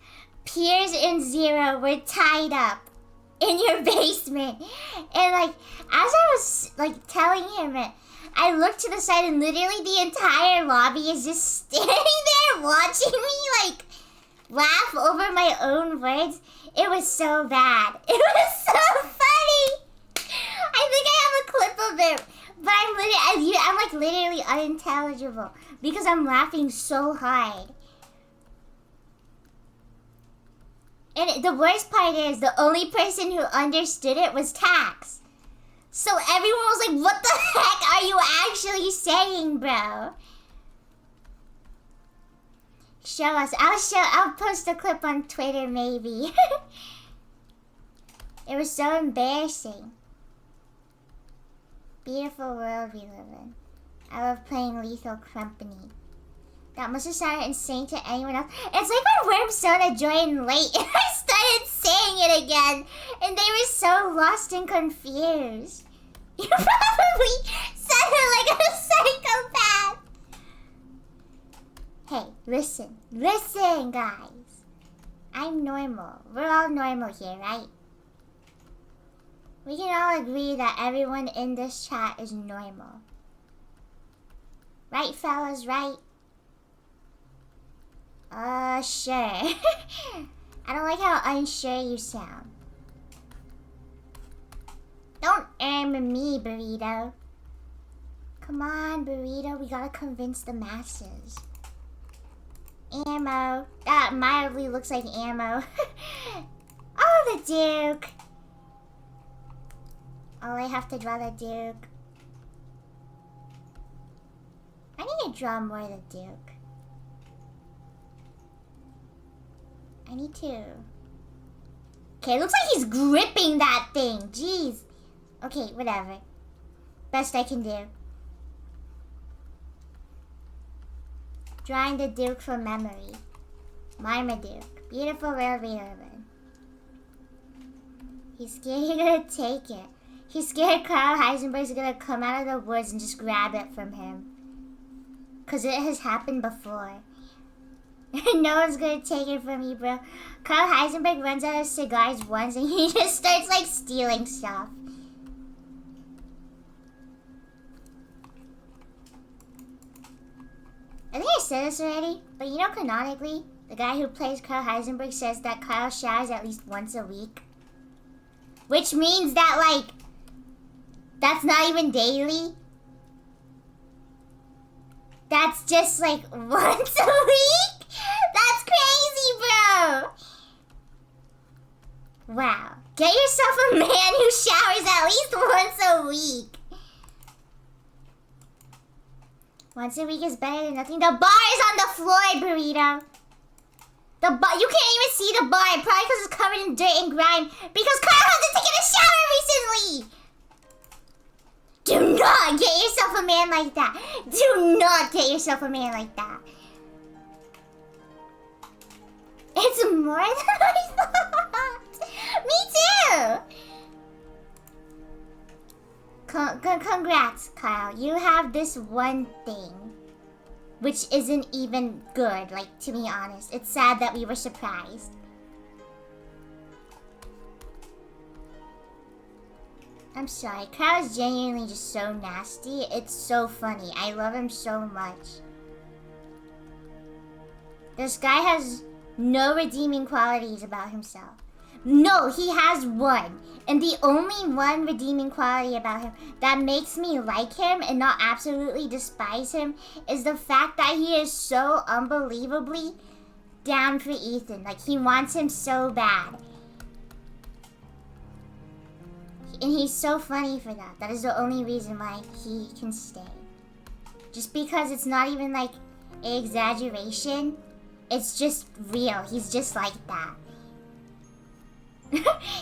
Piers and Zero were tied up in your basement? And like, as I was like telling him it, I looked to the side and literally the entire lobby is just standing there watching me like, laugh over my own words. It was so bad. It was so funny. I think I have a clip of it, but I'm like literally unintelligible because I'm laughing so hard. And the worst part is the only person who understood it was Tax. So everyone was like, what the heck are you actually saying, bro? Show us. I'll post a clip on Twitter maybe. It was so embarrassing. Beautiful world we live in. I love playing Lethal Company. That must have sounded insane to anyone else. It's like when Worm Soda joined late and I started saying it again. And they were so lost and confused. You probably sounded like a psychopath. Hey, listen. Listen, guys. I'm normal. We're all normal here, right? We can all agree that everyone in this chat is normal. Right, fellas, right? Sure. I don't like how unsure you sound. Don't me, Burrito. Come on, Burrito. We gotta convince the masses. Ammo. That mildly looks like ammo. Oh, the Duke. Oh, I have to draw the Duke. I need to draw more of the Duke. I need to. Okay, it looks like he's gripping that thing. Jeez. Okay, whatever. Best I can do. Drawing the Duke from memory. Marmaduke. Beautiful rare urban. He's scared you're gonna take it. He's scared Carl Heisenberg's gonna come out of the woods and just grab it from him. Cause it has happened before. No one's gonna take it from you, bro. Carl Heisenberg runs out of cigars once and he just starts like stealing stuff. I think I said this already, but you know canonically, the guy who plays Carl Heisenberg says that Carl showers at least once a week. Which means that like, that's not even daily. That's just like once a week? That's crazy, bro! Wow. Get yourself a man who showers at least once a week. Once a week is better than nothing. The bar is on the floor, Burrito. The bar, you can't even see the bar, probably because it's covered in dirt and grime. Because Carl hasn't taken a shower recently! Do not get yourself a man like that. Do not get yourself a man like that. It's more than I thought. Me too. Congrats, Kyle. You have this one thing, which isn't even good, like, to be honest. It's sad that we were surprised. I'm sorry. Kyle's genuinely just so nasty. It's so funny. I love him so much. This guy has no redeeming qualities about himself. No, he has one. And the only one redeeming quality about him that makes me like him and not absolutely despise him is the fact that he is so unbelievably down for Ethan. Like, he wants him so bad. And he's so funny for that. That is the only reason why he can stay. Just because it's not even like an exaggeration. It's just real. He's just like that.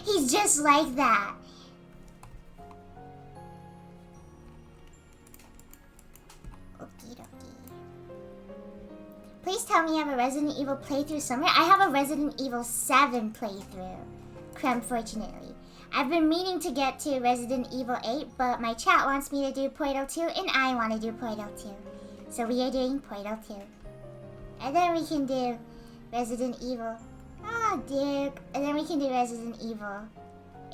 He's just like that. Okie dokie. Please tell me you have a Resident Evil playthrough somewhere. I have a Resident Evil 7 playthrough. Crumb, fortunately. I've been meaning to get to Resident Evil 8, but my chat wants me to do Portal 2, and I want to do Portal 2. So we are doing Portal 2. And then we can do Resident Evil. Oh, Duke. And then we can do Resident Evil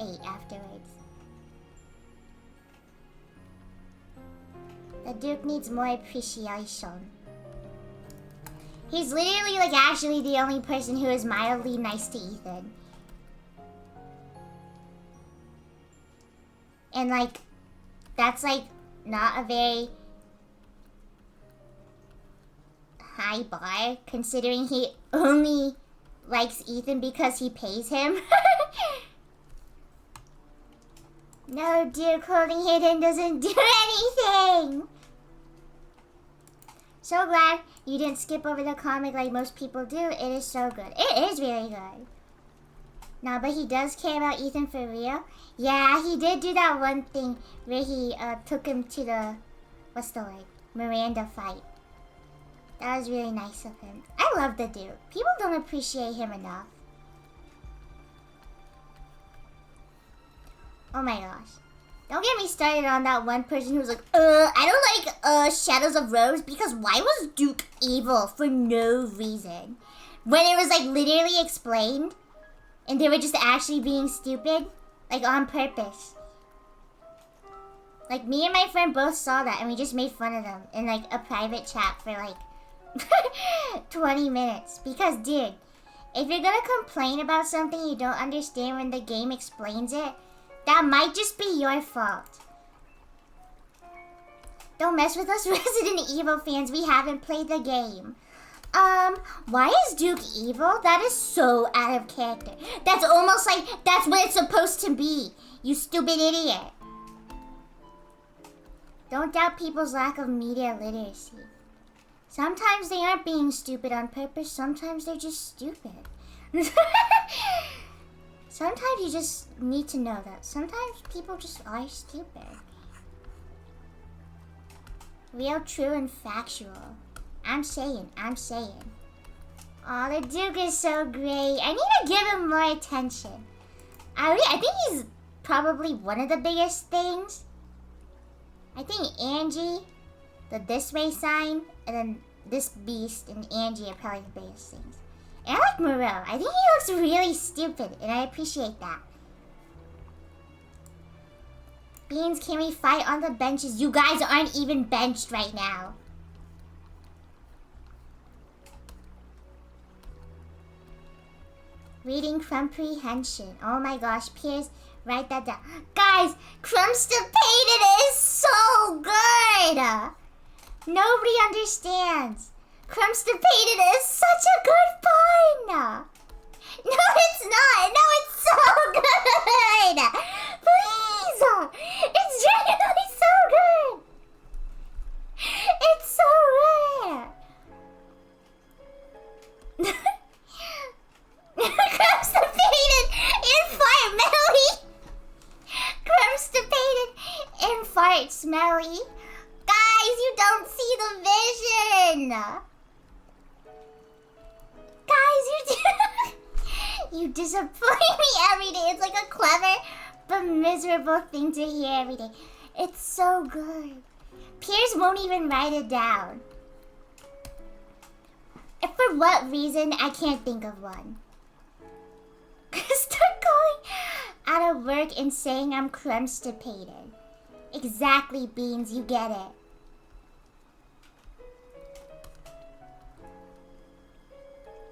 8 afterwards. The Duke needs more appreciation. He's literally like actually the only person who is mildly nice to Ethan. And like, that's like not a very high bar considering he only likes Ethan because he pays him. No, Duke holding hidden doesn't do anything. So glad you didn't skip over the comic like most people do. It is so good. It is really good. No, but he does care about Ethan for real. Yeah, he did do that one thing where he took him to the, what's the word? Miranda fight. That was really nice of him. I love the Duke. People don't appreciate him enough. Oh my gosh. Don't get me started on that one person who's like, I don't like Shadows of Rose because why was Duke evil for no reason? When it was like literally explained and they were just actually being stupid, like on purpose. Like me and my friend both saw that and we just made fun of them in like a private chat for like 20 minutes. Because dude, if you're gonna complain about something you don't understand when the game explains it, that might just be your fault. Don't mess with us Resident Evil fans. We haven't played the game. Why is Duke evil? That is so out of character. That's almost like that's what it's supposed to be. You stupid idiot. Don't doubt people's lack of media literacy. Sometimes they aren't being stupid on purpose. Sometimes they're just stupid. Sometimes you just need to know that. Sometimes people just are stupid. Real, true, and factual. I'm saying. Aw, the Duke is so great. I need to give him more attention. I think he's probably one of the biggest things. I think Angie, the this way sign, and then this beast and Angie are probably the biggest things. And I like Moreau. I think he looks really stupid, and I appreciate that. Beans, can we fight on the benches? You guys aren't even benched right now. Reading comprehension. Oh my gosh, Piers, write that down. Guys, Crumstipated is so good! Nobody understands. Crumstipated is such a good pun! No, it's not! No, it's so good! Please! It's genuinely so good! It's so good! Crumstipated in fart Melly! Crumstipated in fart smelly. Guys, you don't see the vision! Guys, you disappoint me every day. It's like a clever but miserable thing to hear every day. It's so good. Piers won't even write it down. And for what reason, I can't think of one. Start going out of work and saying I'm crumstipated. Exactly, Beans, you get it.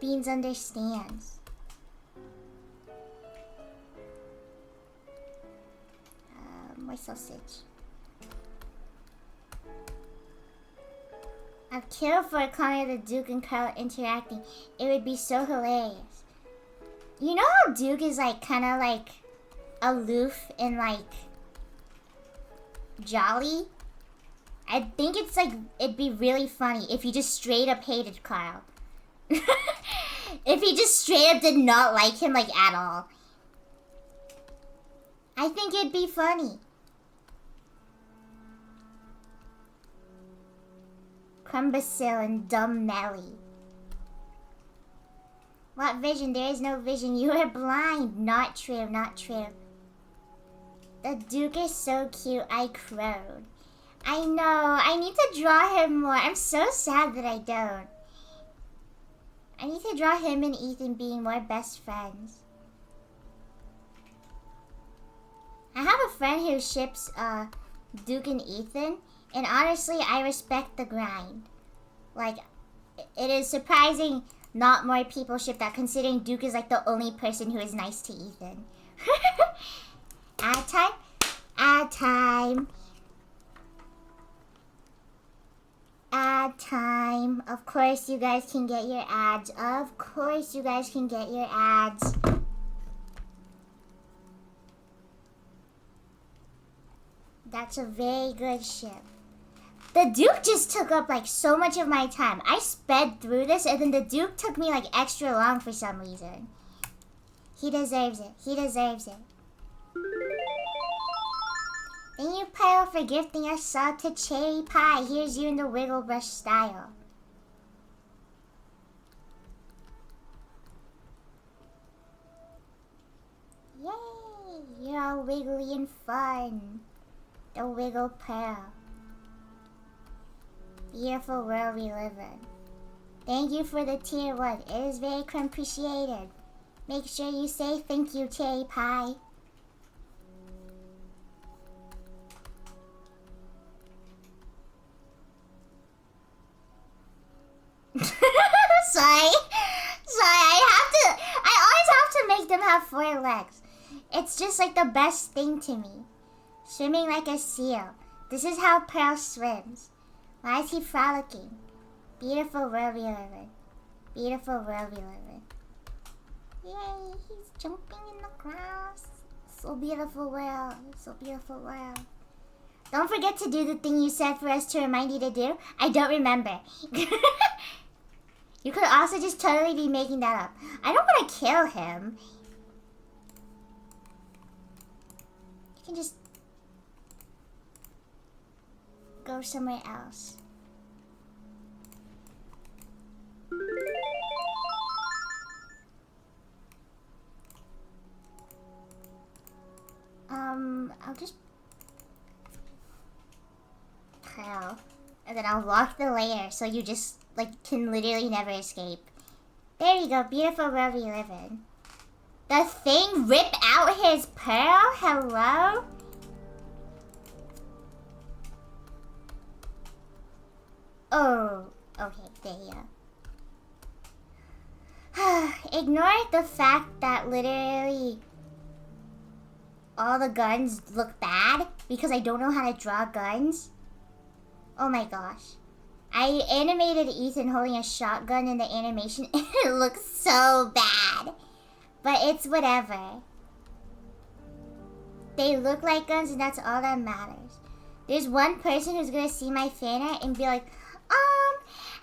Beans understands. More sausage. I've killed for a comment of the Duke and Carl interacting. It would be so hilarious. You know how Duke is like kind of like aloof and like jolly? I think it's like it'd be really funny if he just straight up hated Carl. If he just straight up did not like him like at all. I think it'd be funny. Crumbacil and Dumb Melly. What vision? There is no vision. You are blind. Not true, not true. The Duke is so cute. I crowed. I know. I need to draw him more. I'm so sad that I don't. I need to draw him and Ethan being more best friends. I have a friend who ships Duke and Ethan, and honestly, I respect the grind. Like, it is surprising not more people ship that, considering Duke is like the only person who is nice to Ethan. Ad time? Ad time. Ad time. Of course you guys can get your ads. Of course you guys can get your ads. That's a very good ship. The Duke just took up like so much of my time. I sped through this and then the Duke took me like extra long for some reason. He deserves it. He deserves it. Thank you, Pearl, for gifting a sub to Cherry Pie. Here's you in the Wiggle Brush style. Yay! You're all wiggly and fun. The Wiggle Pearl. Beautiful world we live in. Thank you for the tier 1. It is very appreciated. Make sure you say thank you, Cherry Pie. Sorry. I always have to make them have 4 legs. It's just like the best thing to me. Swimming like a seal. This is how Pearl swims. Why is he frolicking? Beautiful world we live in. Beautiful world we live in. Yay, he's jumping in the grass. So beautiful world. So beautiful world. Don't forget to do the thing you said for us to remind you to do. I don't remember. You could also just totally be making that up. I don't want to kill him. You can just go somewhere else. I'll just Pearl, and then I'll lock the layer so you just like can literally never escape. There you go, beautiful world we live in. The thing ripped out his pearl? Hello? Oh, okay, there you go. Ignore the fact that literally all the guns look bad because I don't know how to draw guns. Oh my gosh. I animated Ethan holding a shotgun in the animation and it looks so bad. But it's whatever. They look like guns and that's all that matters. There's one person who's gonna see my fan art and be like,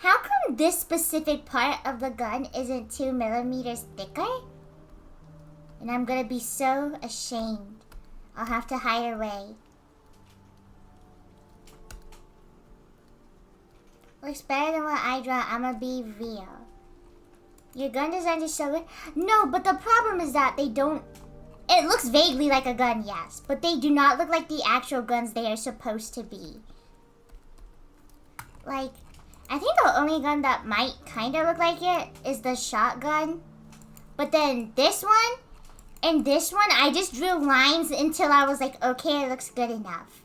how come this specific part of the gun isn't 2 millimeters thicker? And I'm gonna be so ashamed. I'll have to hide away. Looks better than what I draw. I'ma be real. Your gun designs are so good. No, but the problem is that they don't... It looks vaguely like a gun, yes. But they do not look like the actual guns they are supposed to be. Like, I think the only gun that might kind of look like it is the shotgun. But then this one and this one, I just drew lines until I was like, okay, it looks good enough.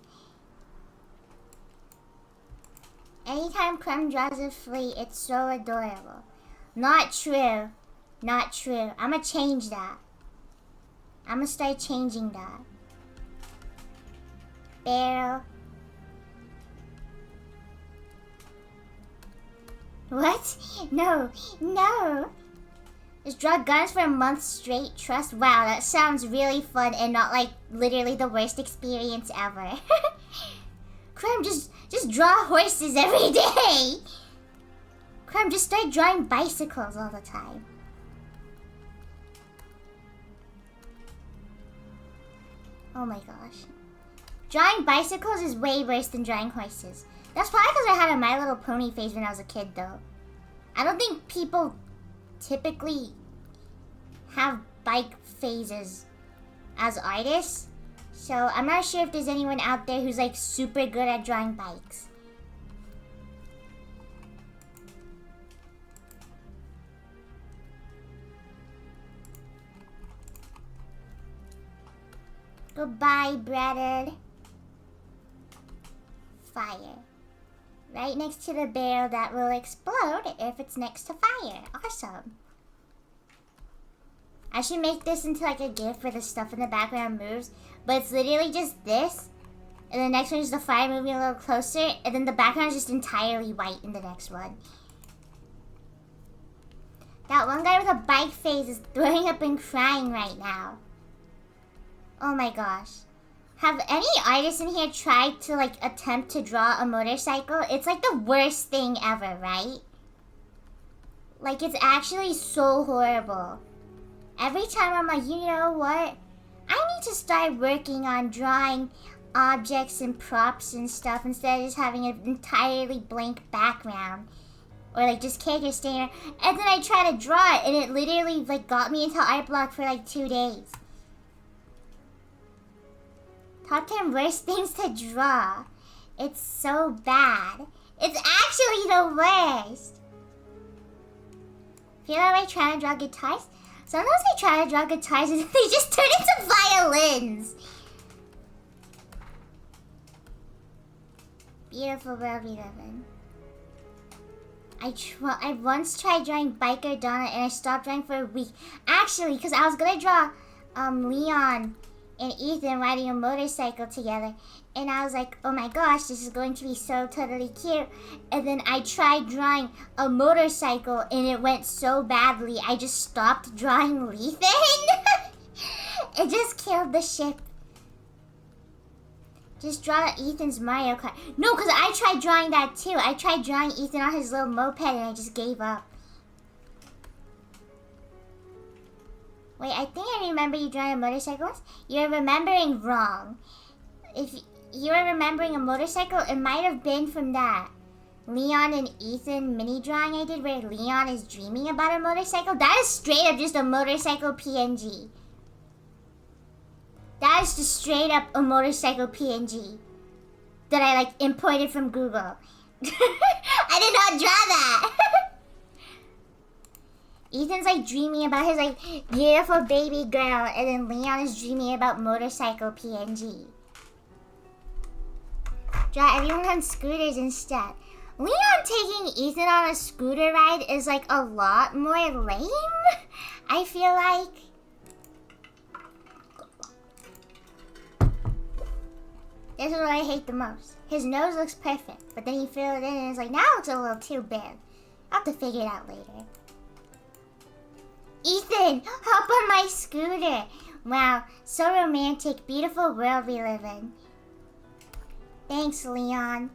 Anytime Crumb draws a flea, it's so adorable. Not true. Not true. I'ma change that. I'ma start changing that. Barrel. What? No. No. Just draw guns for a month straight. Trust. Wow, that sounds really fun and not like literally the worst experience ever. Crumb, just draw horses every day. Crumb, just start drawing bicycles all the time. Oh my gosh. Drawing bicycles is way worse than drawing horses. That's probably because I had a My Little Pony phase when I was a kid, though. I don't think people typically have bike phases as artists. So I'm not sure if there's anyone out there who's like super good at drawing bikes. Goodbye, brother. Fire. Right next to the barrel that will explode if it's next to fire. Awesome. I should make this into like a GIF where the stuff in the background moves. But it's literally just this. And the next one is the fire moving a little closer. And then the background is just entirely white in the next one. That one guy with a bike face is throwing up and crying right now. Oh my gosh. Have any artists in here tried to like attempt to draw a motorcycle? It's like the worst thing ever, right? Like it's actually so horrible. Every time I'm like, you know what? I need to start working on drawing objects and props and stuff instead of just having an entirely blank background. Or like just characters standing there. And then I try to draw it and it literally like got me into art block for like 2 days. Top 10 worst things to draw. It's so bad. It's actually the worst. Feel that way trying to draw guitars? Sometimes I try to draw guitars and they just turn into violins. Beautiful world we live in. I once tried drawing Biker Donna and I stopped drawing for a week. Actually, because I was gonna draw Leon and Ethan riding a motorcycle together. And I was like, oh my gosh, this is going to be so totally cute. And then I tried drawing a motorcycle and it went so badly, I just stopped drawing Ethan. It just killed the ship. Just draw Ethan's Mario Kart. No, because I tried drawing that too. I tried drawing Ethan on his little moped and I just gave up. Wait, I think I remember you drawing a motorcycle. You're remembering wrong. If you're remembering a motorcycle, it might have been from that Leon and Ethan mini drawing I did where Leon is dreaming about a motorcycle. That is straight up just a motorcycle PNG. That is just straight up a motorcycle PNG that I like imported from Google. I did not draw that. Ethan's like dreaming about his like beautiful baby girl, and then Leon is dreaming about motorcycle PNG. Draw everyone on scooters instead. Leon taking Ethan on a scooter ride is like a lot more lame, I feel like. This is what I hate the most. His nose looks perfect, but then you fill it in and it's like, now it looks a little too big. I'll have to figure it out later. Ethan, hop on my scooter. Wow, so romantic, beautiful world we live in. Thanks, Leon.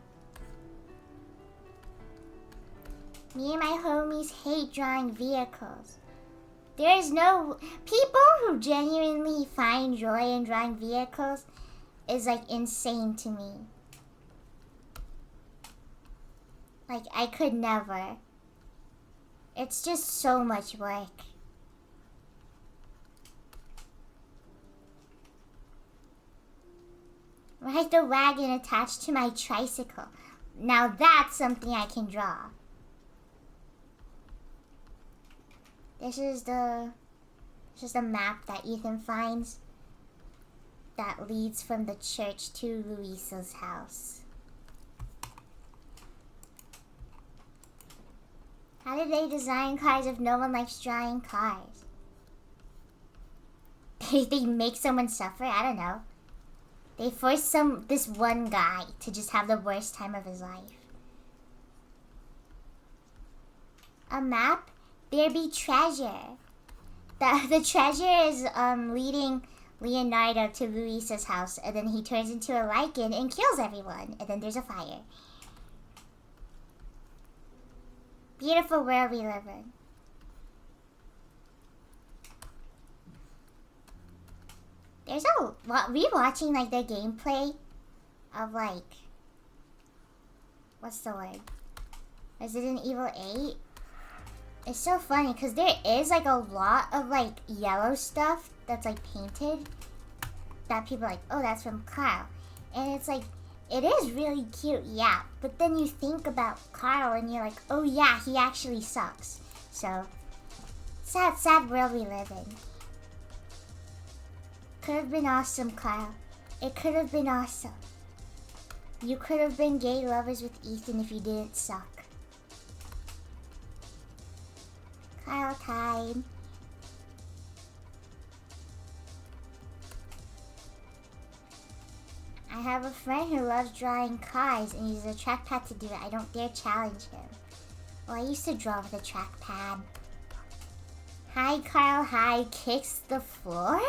Me and my homies hate drawing vehicles. There is no... People who genuinely find joy in drawing vehicles is like insane to me. Like, I could never. It's just so much work. Ride the wagon attached to my tricycle. Now that's something I can draw. This is the map that Ethan finds that leads from the church to Luisa's house. How did they design cars if no one likes drawing cars? They make someone suffer? I don't know. They force this one guy to just have the worst time of his life. A map? There be treasure. The treasure is leading Leonardo to Luisa's house, and then he turns into a lichen and kills everyone, and then there's a fire. Beautiful world we live in. There's a lot. Rewatching like the gameplay of like, what's the word? Resident Evil 8. It's so funny because there is like a lot of like yellow stuff that's like painted that people are like, oh, that's from Carl. And it's like, it is really cute, yeah. But then you think about Carl and you're like, oh yeah, he actually sucks. So, sad world we live in. Could have been awesome, Carl. It could have been awesome. You could have been gay lovers with Ethan if you didn't suck. Kyle time. I have a friend who loves drawing cars and uses a trackpad to do it. I don't dare challenge him. Well, I used to draw with a trackpad. Hi, Kyle. Hi. Kicks the floor?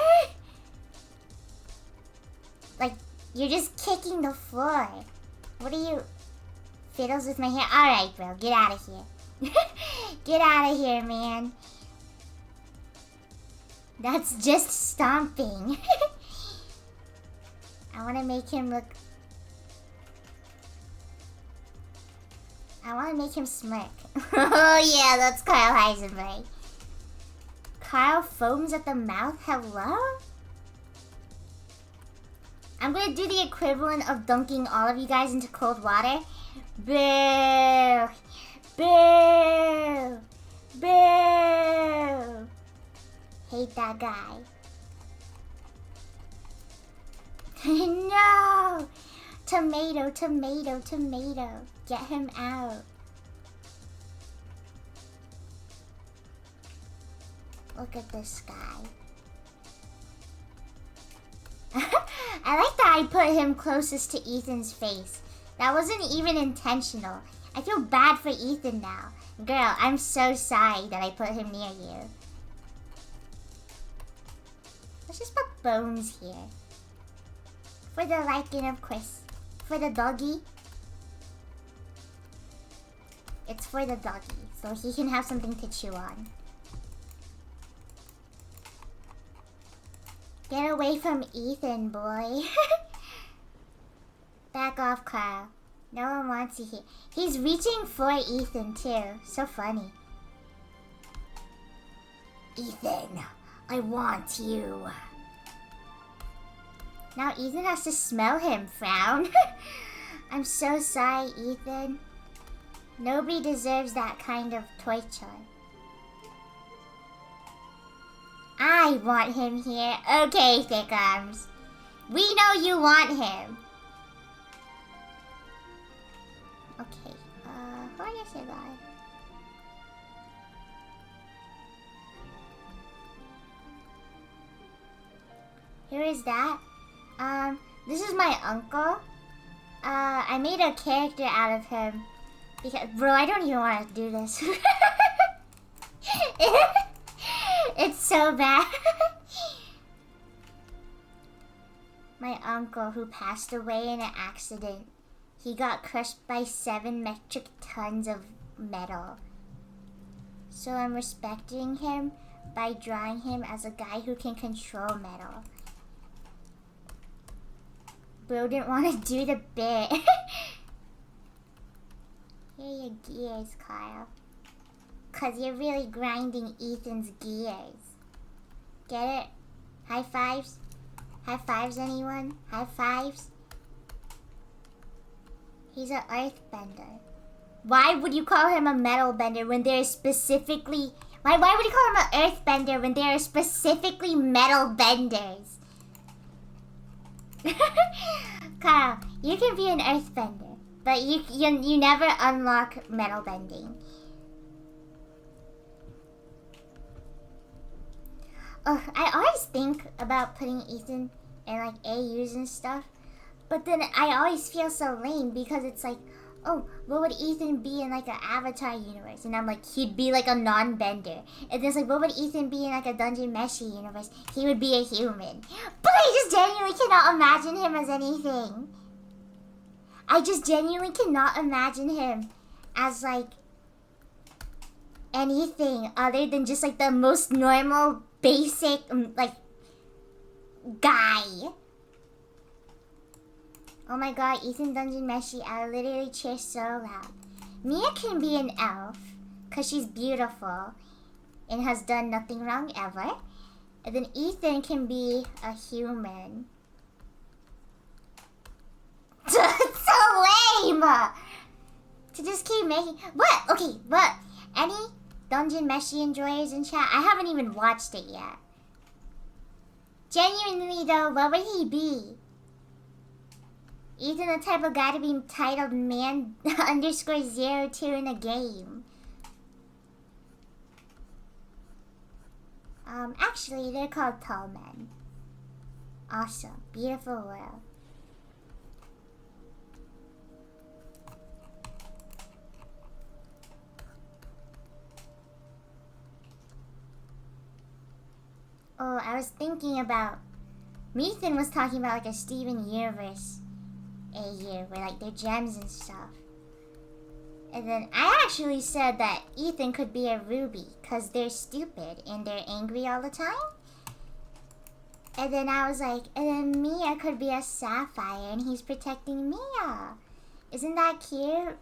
Like, you're just kicking the floor. What are you... Fiddles with my hair? Alright, bro. Get out of here. Get out of here, man. That's just stomping. I want to make him look... I want to make him smirk. Oh yeah, that's Kyle Heisenberg. Kyle foams at the mouth? Hello? I'm going to do the equivalent of dunking all of you guys into cold water. Boo! Boo! Boo! Hate that guy. No! Tomato, tomato, tomato. Get him out. Look at this guy. I like that I put him closest to Ethan's face. That wasn't even intentional. I feel bad for Ethan now. Girl, I'm so sorry that I put him near you. Let's just put bones here. For the liking of Chris. For the doggy. It's for the doggy, so he can have something to chew on. Get away from Ethan, boy. Back off, Kyle. No one wants you here. He's reaching for Ethan, too. So funny. Ethan, I want you. Now Ethan has to smell him, frown. I'm so sorry, Ethan. Nobody deserves that kind of torture. I want him here. Okay, Thick Arms. We know you want him. Okay, who are you say bye? Who is that? This is my uncle. I made a character out of him. Because, bro, I don't even want to do this. It's so bad. My uncle who passed away in an accident. He got crushed by 7 metric tons of metal. So I'm respecting him by drawing him as a guy who can control metal. Bro didn't want to do the bit. Here are your gears, Kyle. Cause you're really grinding Ethan's gears. Get it? High fives? High fives, anyone? High fives? He's an earthbender. Why would you call him a metal bender when there is specifically... Why would you call him an earthbender when there are specifically metal benders? Kyle, you can be an earthbender, but you never unlock metal bending. Oh, I always think about putting Ethan in like AUs and stuff, but then I always feel so lame because it's like, oh, what would Ethan be in like an Avatar universe? And I'm like, he'd be like a non-bender. And then it's like, what would Ethan be in like a Dungeon Meshi universe? He would be a human. But I just genuinely cannot imagine him as anything. I just genuinely cannot imagine him as like anything other than just like the most normal, basic, like, guy. Oh my god, Ethan Dungeon Meshi, I literally cheer so loud. Mia can be an elf, because she's beautiful and has done nothing wrong ever. And then Ethan can be a human. It's so lame! To just keep making... What? Okay, what? Any Dungeon Meshi enjoyers in chat? I haven't even watched it yet. Genuinely though, what would he be? Ethan the type of guy to be titled man underscore 02 in a game. Actually, they're called tall men. Awesome. Beautiful world. Oh, I was thinking about... Ethan was talking about like a Steven Universe a year where like they're gems and stuff. And then I actually said that Ethan could be a Ruby because they're stupid and they're angry all the time. And then I was like, and then Mia could be a Sapphire and he's protecting Mia. Isn't that cute?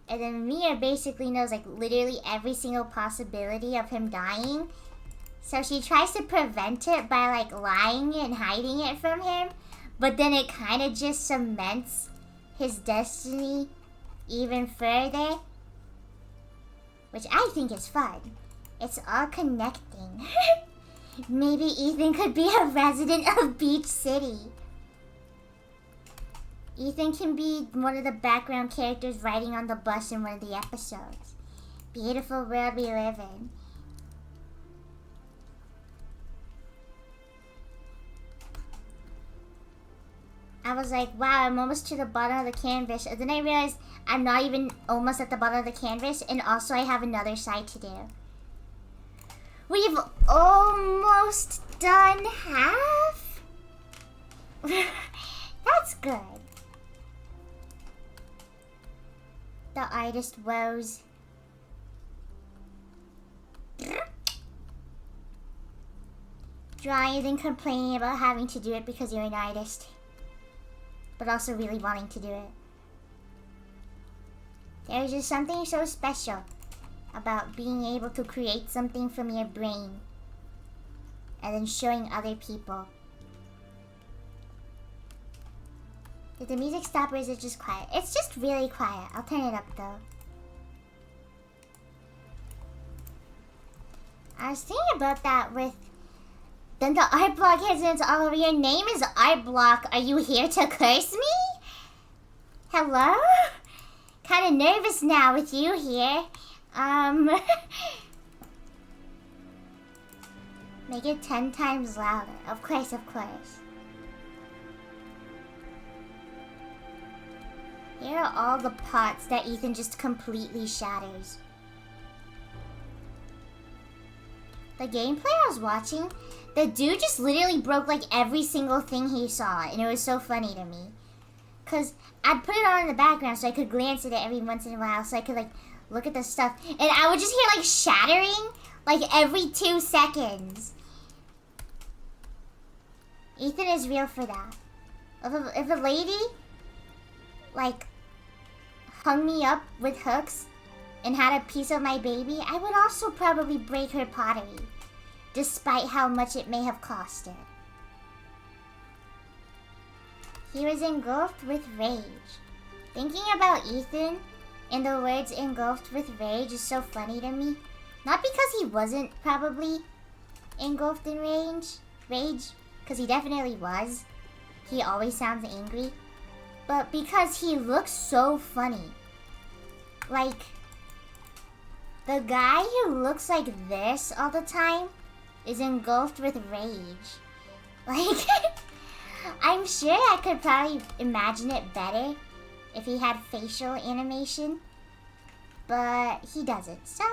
And then Mia basically knows like literally every single possibility of him dying. So she tries to prevent it by like lying and hiding it from him. But then it kind of just cements his destiny even further. Which I think is fun. It's all connecting. Maybe Ethan could be a resident of Beach City. Ethan can be one of the background characters riding on the bus in one of the episodes. Beautiful world we live in. I was like, wow, I'm almost to the bottom of the canvas. And then I realized I'm not even almost at the bottom of the canvas. And also I have another side to do. We've almost done half? That's good. The artist woes. Drawing and then complaining about having to do it because you're an artist. But also really wanting to do it. There's just something so special about being able to create something from your brain and then showing other people. Did the music stop or is it just quiet? It's just really quiet. I'll turn it up though. I was thinking about that with... Then the art block hits all over. Your name is Art Block. Are you here to curse me? Hello? Kind of nervous now with you here. Make it 10 times louder. Of course, of course. Here are all the pots that Ethan just completely shatters. The gameplay I was watching, the dude just literally broke like every single thing he saw, and it was so funny to me. Cause I'd put it on in the background so I could glance at it every once in a while so I could like look at the stuff. And I would just hear like shattering like every 2 seconds. Ethan is real for that. If a lady like hung me up with hooks and had a piece of my baby, I would also probably break her pottery, despite how much it may have cost her. He was engulfed with rage. Thinking about Ethan and the words engulfed with rage is so funny to me. Not because he wasn't probably engulfed in rage, because he definitely was. He always sounds angry. But because he looks so funny. Like, the guy who looks like this all the time is engulfed with rage. Like, I'm sure I could probably imagine it better if he had facial animation. But he doesn't, so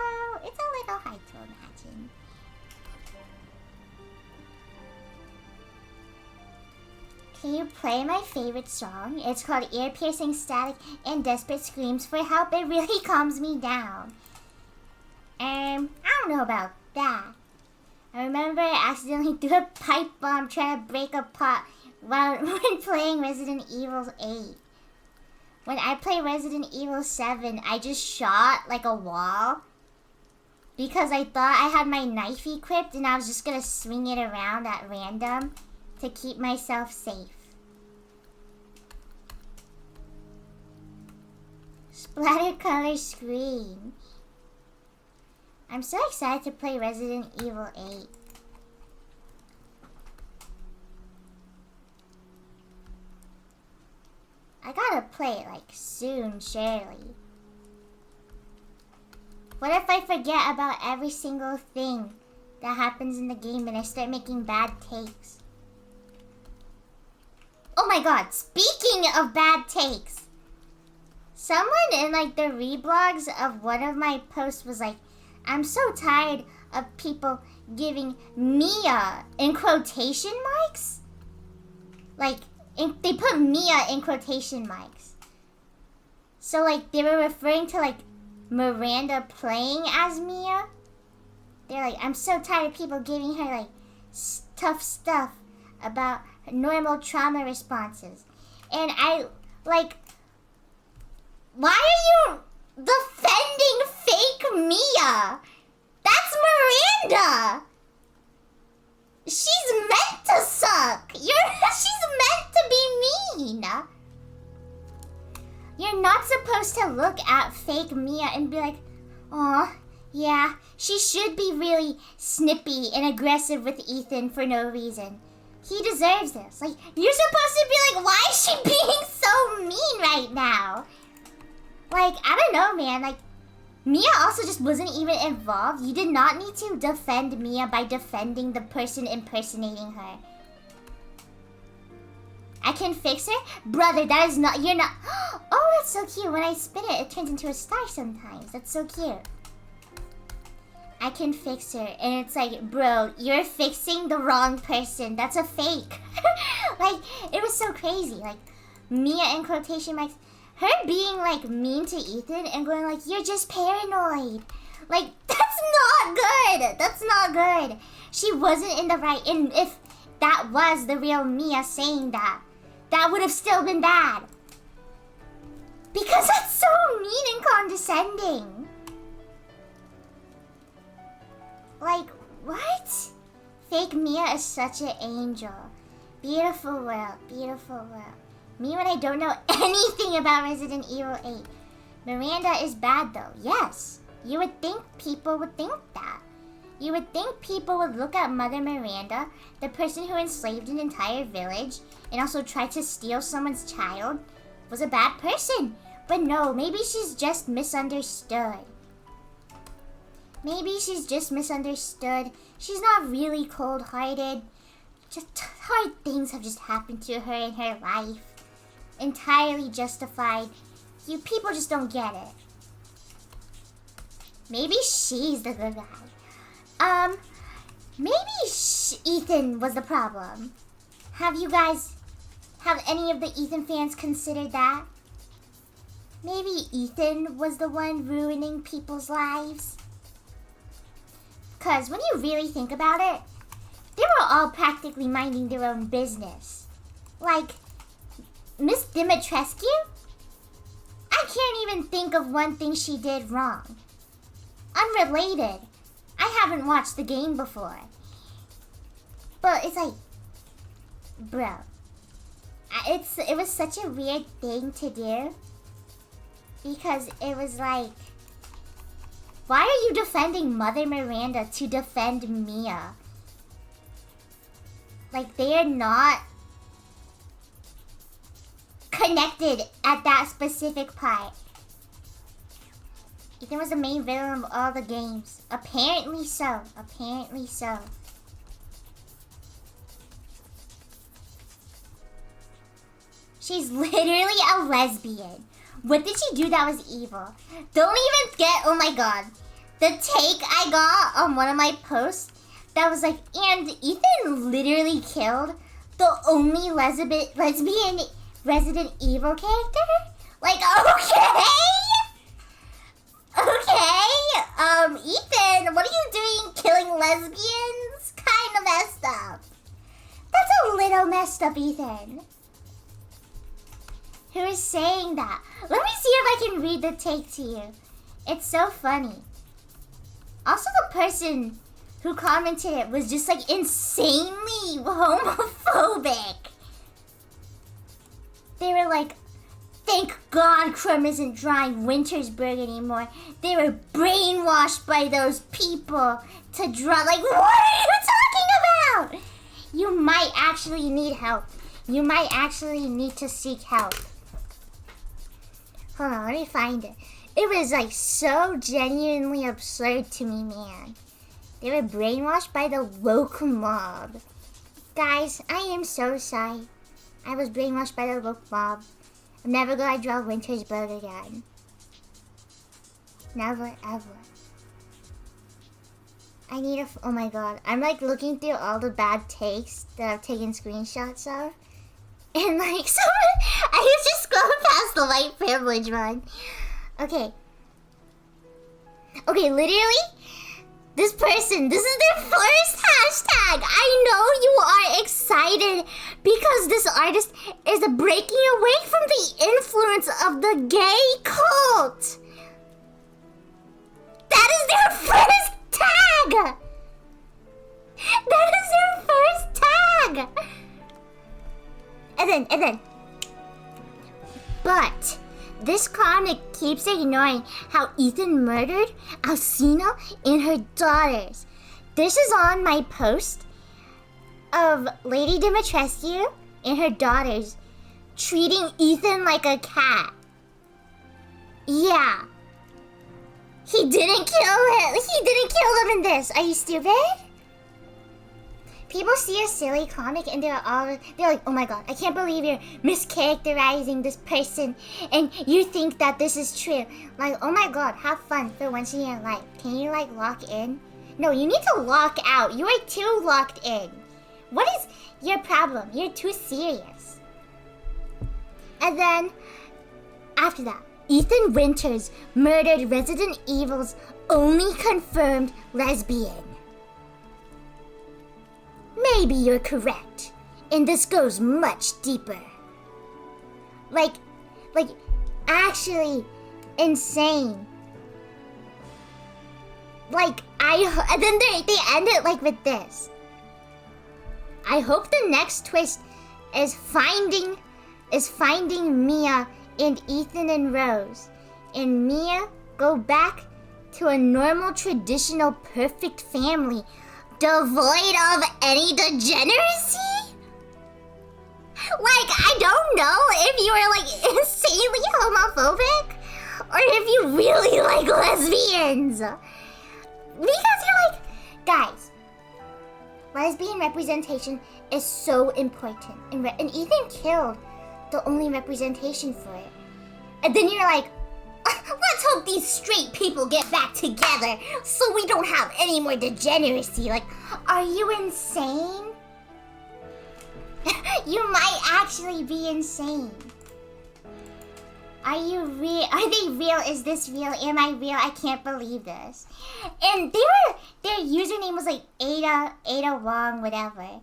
it's a little hard to imagine. Can you play my favorite song? It's called Ear-Piercing Static and Desperate Screams for Help. It really calms me down. I don't know about that. I remember I accidentally threw a pipe bomb trying to break a pot when playing Resident Evil 8. When I play Resident Evil 7, I just shot like a wall because I thought I had my knife equipped and I was just gonna swing it around at random to keep myself safe. Splatter color screen. I'm so excited to play Resident Evil 8. play it like soon, surely. What if I forget about every single thing that happens in the game and I start making bad takes? Oh my god, speaking of bad takes. Someone in like the reblogs of one of my posts was like, I'm so tired of people giving Mia in quotation marks. Like, they put Mia in quotation marks. So like they were referring to like Miranda playing as Mia. They're like, I'm so tired of people giving her like tough stuff about normal trauma responses. And I like, why are you defending fake Mia? That's Miranda. She's meant to suck. She's meant to be mean. You're not supposed to look at fake Mia and be like, oh, yeah, she should be really snippy and aggressive with Ethan for no reason. He deserves this. Like, you're supposed to be like, why is she being so mean right now? Like, I don't know, man. Like, Mia also just wasn't even involved. You did not need to defend Mia by defending the person impersonating her. I can fix her? Brother, that is not... You're not... Oh, that's so cute. When I spin it, it turns into a star sometimes. That's so cute. I can fix her. And it's like, bro, you're fixing the wrong person. That's a fake. Like, it was so crazy. Like, Mia in quotation marks... Her being, like, mean to Ethan and going, like, you're just paranoid. Like, that's not good. That's not good. She wasn't in the right... And if that was the real Mia saying that, that would have still been bad. Because that's so mean and condescending. Like, what? Fake Mia is such an angel. Beautiful world. Beautiful world. Me when I don't know anything about Resident Evil 8. Miranda is bad though. Yes. You would think people would think that. You would think people would look at Mother Miranda, the person who enslaved an entire village and also tried to steal someone's child, was a bad person. But no, maybe she's just misunderstood. Maybe she's just misunderstood. She's not really cold-hearted. Just hard things have just happened to her in her life. Entirely justified. You people just don't get it. Maybe she's the good guy. Maybe Ethan was the problem. Have any of the Ethan fans considered that? Maybe Ethan was the one ruining people's lives? Because when you really think about it, they were all practically minding their own business. Like, Miss Dimitrescu? I can't even think of one thing she did wrong. Unrelated. I haven't watched the game before. But it's like, bro. It was such a weird thing to do. Because it was like, why are you defending Mother Miranda to defend Mia? Like, they are not connected at that specific part. Ethan was the main villain of all the games. Apparently so. Apparently so. She's literally a lesbian. What did she do that was evil? Don't even get, oh my god. The take I got on one of my posts that was like, and Ethan literally killed the only lesbian Resident Evil character? Like, okay? Okay, Ethan, what are you doing killing lesbians? Kind of messed up. That's a little messed up, Ethan. Who is saying that? Let me see if I can read the take to you. It's so funny. Also, the person who commented it was just like insanely homophobic. They were like, thank God Crumb isn't drawing Wintersburg anymore. They were brainwashed by those people to draw. Like, what are you talking about? You might actually need help. You might actually need to seek help. Hold on, let me find it. It was like so genuinely absurd to me, man. They were brainwashed by the woke mob. Guys, I am so sorry. I was brainwashed by the woke mob. I'm never gonna draw Winter's Bug again. Never, ever. I need a... Oh my god. I'm like looking through all the bad takes that I've taken screenshots of. And like, someone... I was just scrolling past the white privilege one. Okay. Okay, literally, this person, this is their first hashtag. I know you are excited because this artist is breaking away from the influence of the gay cult. That is their first tag. That is their first tag. And then. But this comic keeps ignoring how Ethan murdered Alcina and her daughters. This is on my post of Lady Dimitrescu and her daughters treating Ethan like a cat. Yeah. He didn't kill him. He didn't kill them in this. Are you stupid? People see a silly comic and they're like, oh my god, I can't believe you're mischaracterizing this person and you think that this is true. Like, oh my god, have fun for once in your life. Can you like lock in? No, you need to lock out. You are too locked in. What is your problem? You're too serious. And then, after that, Ethan Winters murdered Resident Evil's only confirmed lesbian. Maybe you're correct, and this goes much deeper. Like, actually insane. Like, and then they end it like with this. I hope the next twist is finding Mia and Ethan and Rose, and Mia go back to a normal, traditional, perfect family, devoid of any degeneracy? Like, I don't know if you are like insanely homophobic or if you really like lesbians. Because you're like, guys, lesbian representation is so important. And Ethan killed the only representation for it. And then you're like, let's hope these straight people get back together so we don't have any more degeneracy. Like, are you insane? You might actually be insane. Are you real? Are they real? Is this real? Am I real? I can't believe this. And their username was like Ada Wong, whatever.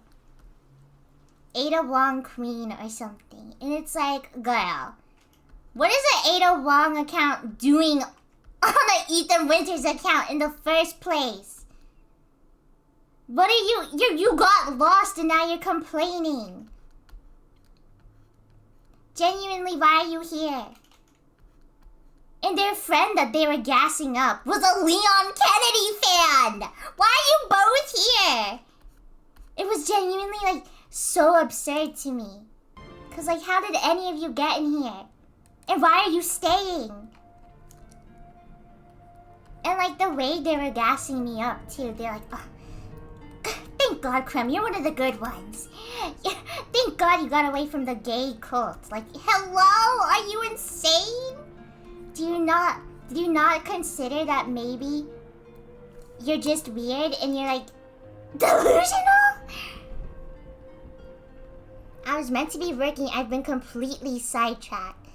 Ada Wong Queen or something. And it's like, girl, what is an Ada Wong account doing on an Ethan Winters account in the first place? What are you got lost and now you're complaining. Genuinely, why are you here? And their friend that they were gassing up was a Leon Kennedy fan! Why are you both here? It was genuinely like so absurd to me. Cause like, how did any of you get in here? And why are you staying? And like the way they were gassing me up too, they're like, oh, thank God, Crumb, you're one of the good ones. Thank God you got away from the gay cult. Like, hello? Are you insane? Do you not consider that maybe you're just weird and you're like delusional? I was meant to be working. I've been completely sidetracked.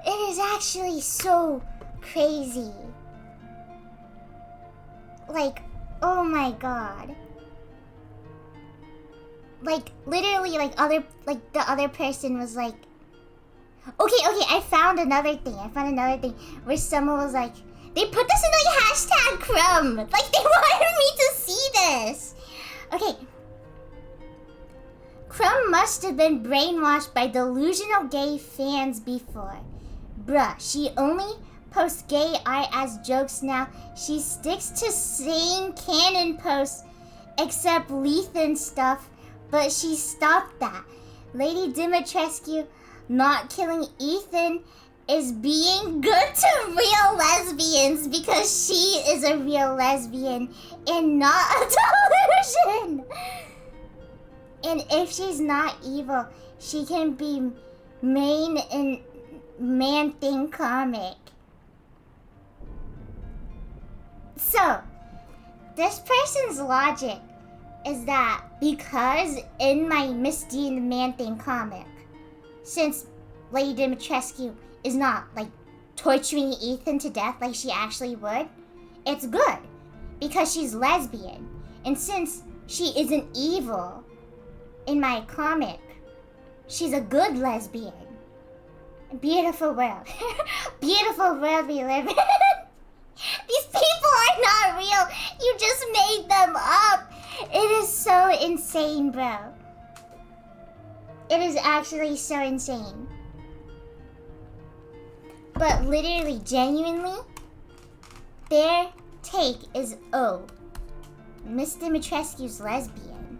It is actually so crazy. Like, oh my god. Like, literally, like, the other person was like, okay, I found another thing. Where someone was like, they put this in like hashtag crumb. Like, they wanted me to see this. Okay. Crumb must have been brainwashed by delusional gay fans before. Bruh, she only posts gay art as jokes now. She sticks to same canon posts, except Lethan stuff, but she stopped that. Lady Dimitrescu not killing Ethan is being good to real lesbians because she is a real lesbian and not a delusion. And if she's not evil, she can be main in Man-Thing comic. So, this person's logic is that because in my Misty and the Man-Thing comic, since Lady Dimitrescu is not like torturing Ethan to death like she actually would, it's good because she's lesbian. And since she isn't evil in my comic, she's a good lesbian. Beautiful world. Beautiful world we live in. These people are not real. You just made them up. It is so insane, bro. It is actually so insane. But literally, genuinely, their take is, oh, Miss Dimitrescu's lesbian.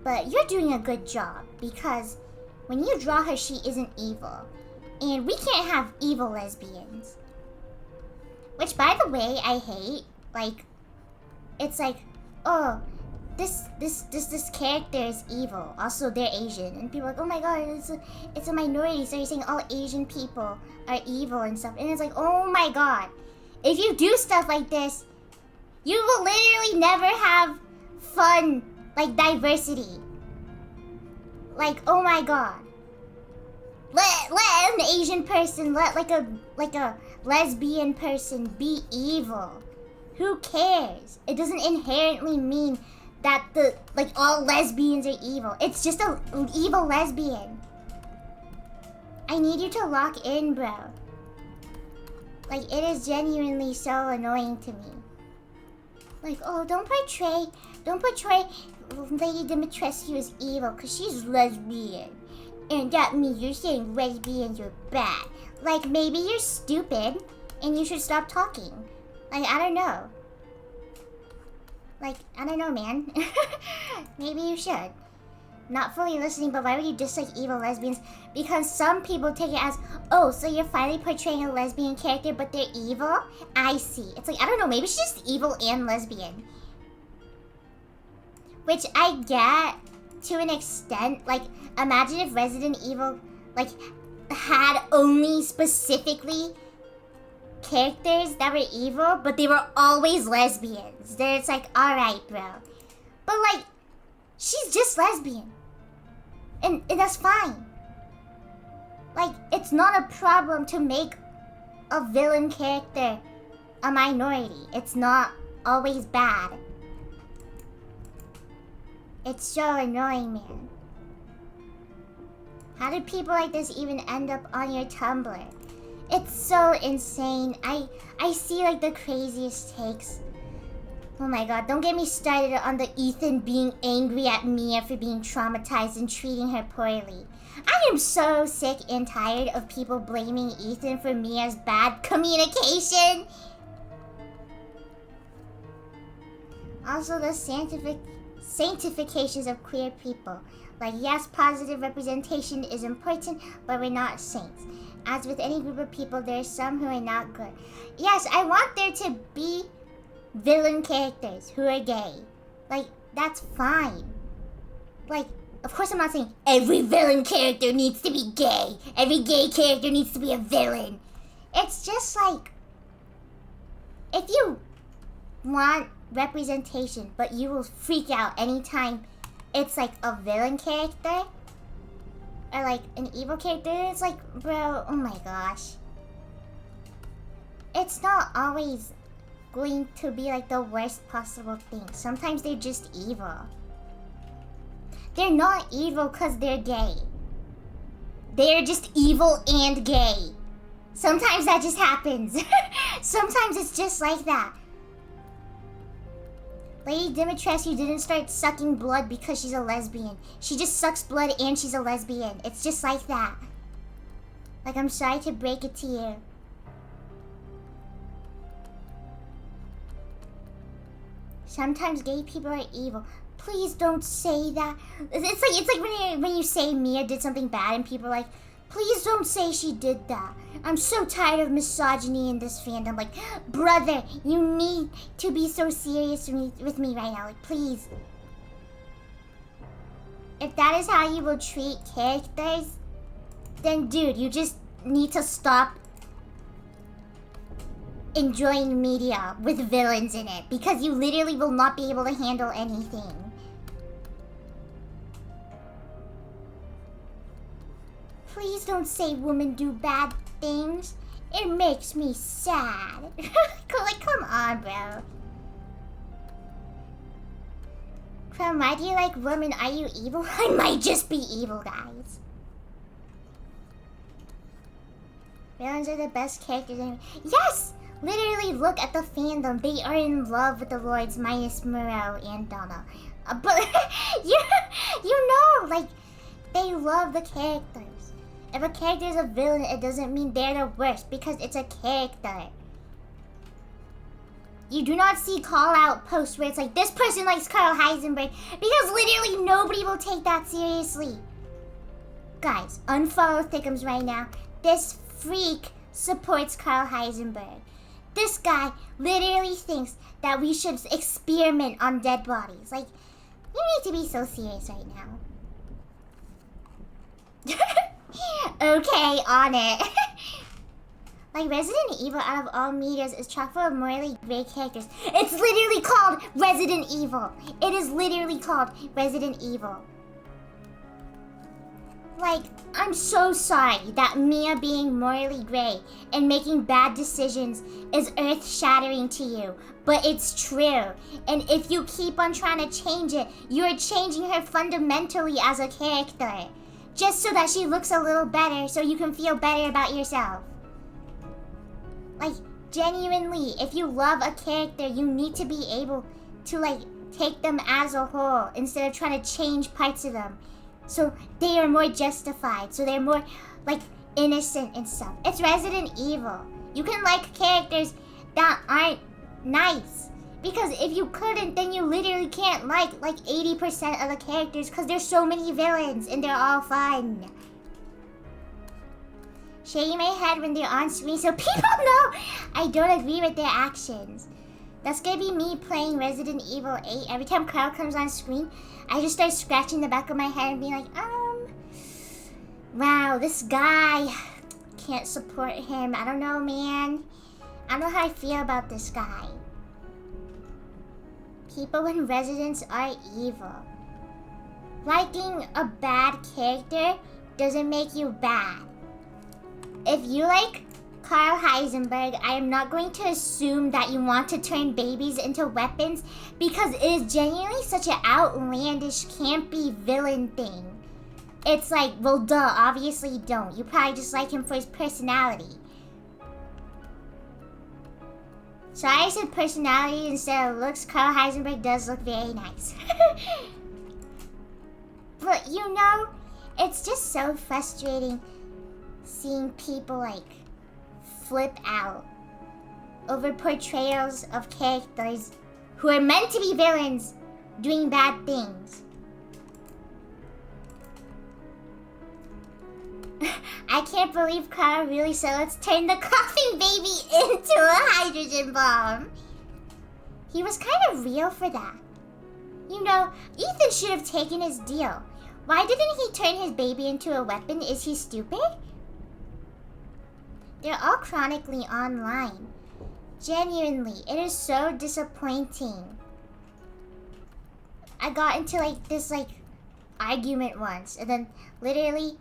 But you're doing a good job because when you draw her, she isn't evil. And we can't have evil lesbians. Which, by the way, I hate. Like, it's like, oh, this character is evil. Also, they're Asian. And people are like, oh my god, it's a minority. So you're saying all Asian people are evil and stuff. And it's like, oh my god. If you do stuff like this, you will literally never have fun, like, diversity. Like, oh my god. Let an Asian person, let like a lesbian person be evil. Who cares? It doesn't inherently mean that all lesbians are evil. It's just an evil lesbian. I need you to lock in, bro. Like, it is genuinely so annoying to me. Like, oh, don't portray Lady Dimitrescu as evil because she's lesbian. And that means you're saying lesbians are bad. Like, maybe you're stupid and you should stop talking. Like, I don't know. Like, I don't know, man. Maybe you should. Not fully listening, but why would you dislike evil lesbians? Because some people take it as, oh, so you're finally portraying a lesbian character, but they're evil? I see. It's like, I don't know, maybe she's just evil and lesbian. Which I get to an extent. Like, imagine if Resident Evil, like, had only specifically characters that were evil, but they were always lesbians. Then it's like, alright, bro. But, like, she's just lesbian. And that's fine. Like, it's not a problem to make a villain character a minority. It's not always bad. It's so annoying, man. How did people like this even end up on your Tumblr? It's so insane. I see like the craziest takes. Oh my god, don't get me started on the Ethan being angry at Mia for being traumatized and treating her poorly. I am so sick and tired of people blaming Ethan for Mia's bad communication. Also, the sanctifications of queer people. Like, yes, positive representation is important, but we're not saints. As with any group of people, there are some who are not good. Yes, I want there to be villain characters who are gay. Like, that's fine. Like, of course I'm not saying every villain character needs to be gay. Every gay character needs to be a villain. It's just like, if you want representation, but you will freak out anytime it's like a villain character or like an evil character, it's like, bro, oh my gosh. It's not always going to be like the worst possible thing. Sometimes they're just evil. They're not evil because they're gay. They're just evil and gay. Sometimes that just happens. Sometimes it's just like that. Lady Dimitrescu didn't start sucking blood because she's a lesbian. She just sucks blood and she's a lesbian. It's just like that. Like, I'm sorry to break it to you. Sometimes gay people are evil. Please don't say that. It's like when you say Mia did something bad and people are like, Please don't say she did that. I'm so tired of misogyny in this fandom. Like, brother, you need to be so serious with me right now. Like, please. If that is how you will treat characters, then dude, you just need to stop enjoying media with villains in it, because you literally will not be able to handle anything. Please don't say women do bad things. It makes me sad. Like, come on, bro. Crumb, why do you like women? Are you evil? I might just be evil, guys. Villains are the best characters in... Yes! Literally, look at the fandom. They are in love with the Lords, minus Moreau and Donna. But, you know, like, they love the characters. If a character is a villain, it doesn't mean they're the worst, because it's a character. You do not see call-out posts where it's like, this person likes Carl Heisenberg, because literally nobody will take that seriously. Guys, unfollow Thickums right now. This freak supports Carl Heisenberg. This guy literally thinks that we should experiment on dead bodies. Like, you need to be so serious right now. Okay, on it. Like, Resident Evil, out of all medias, is chock full of morally gray characters. It's literally called Resident Evil. It is literally called Resident Evil. Like, I'm so sorry that Mia being morally gray and making bad decisions is earth-shattering to you. But it's true. And if you keep on trying to change it, you're changing her fundamentally as a character. Just so that she looks a little better, so you can feel better about yourself. Like, genuinely, if you love a character, you need to be able to, like, take them as a whole instead of trying to change parts of them. So they are more justified, so they're more, like, innocent and stuff. It's Resident Evil. You can like characters that aren't nice. Because if you couldn't, then you literally can't like 80% of the characters, because there's so many villains and they're all fun. Shaking my head when they're on screen so people know I don't agree with their actions. That's gonna be me playing Resident Evil 8. Every time Carl comes on screen, I just start scratching the back of my head and being like, wow, this guy, can't support him. I don't know, man. I don't know how I feel about this guy. People in Residents are evil. Liking a bad character doesn't make you bad. If you like Carl Heisenberg, I am not going to assume that you want to turn babies into weapons, because it is genuinely such an outlandish, campy villain thing. It's like, well, duh, obviously you don't. You probably just like him for his personality. Sorry I said personality instead of looks. Carl Heisenberg does look very nice. But, you know, it's just so frustrating seeing people, like, flip out over portrayals of characters who are meant to be villains doing bad things. I can't believe Carl really said, let's turn the coughing baby into a hydrogen bomb. He was kind of real for that. You know, Ethan should have taken his deal. Why didn't he turn his baby into a weapon? Is he stupid? They're all chronically online. Genuinely, it is so disappointing. I got into, like, this, like, argument once, and then literally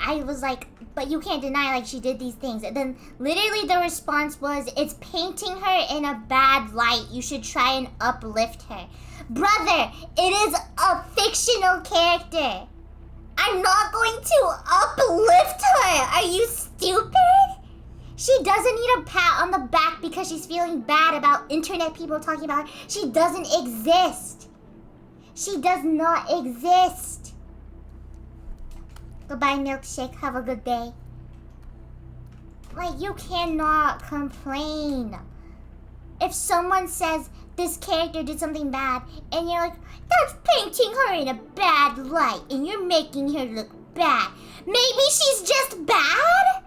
I was like, but you can't deny, like, she did these things. And then literally the response was, it's painting her in a bad light. You should try and uplift her. Brother, it is a fictional character. I'm not going to uplift her. Are you stupid? She doesn't need a pat on the back because she's feeling bad about internet people talking about her. She doesn't exist. She does not exist. Goodbye, milkshake. Have a good day. Like, you cannot complain. If someone says this character did something bad, and you're like, that's painting her in a bad light, and you're making her look bad. Maybe she's just bad?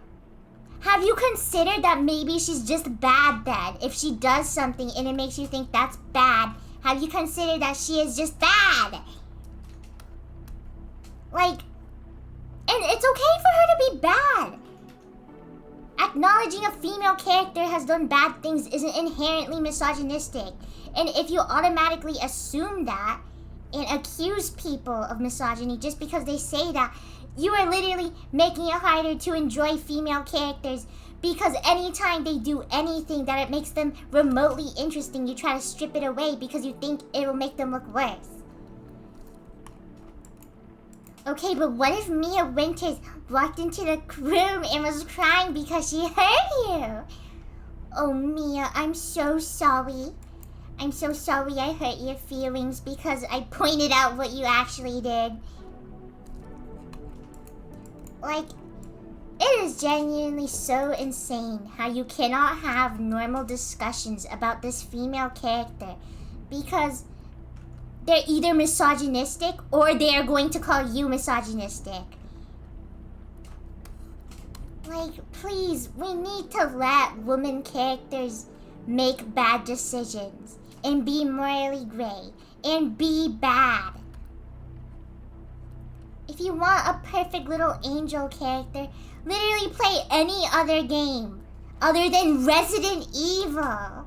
Have you considered that maybe she's just bad then? If she does something and it makes you think that's bad, have you considered that she is just bad? Like, and it's okay for her to be bad. Acknowledging a female character has done bad things isn't inherently misogynistic. And if you automatically assume that and accuse people of misogyny just because they say that, you are literally making it harder to enjoy female characters, because anytime they do anything that it makes them remotely interesting, you try to strip it away because you think it will make them look worse. Okay, but what if Mia Winters walked into the room and was crying because she heard you? Oh, Mia, I'm so sorry. I'm so sorry I hurt your feelings because I pointed out what you actually did. Like, it is genuinely so insane how you cannot have normal discussions about this female character because they're either misogynistic or they are going to call you misogynistic. Like, please, we need to let women characters make bad decisions and be morally gray and be bad. If you want a perfect little angel character, literally play any other game other than Resident Evil.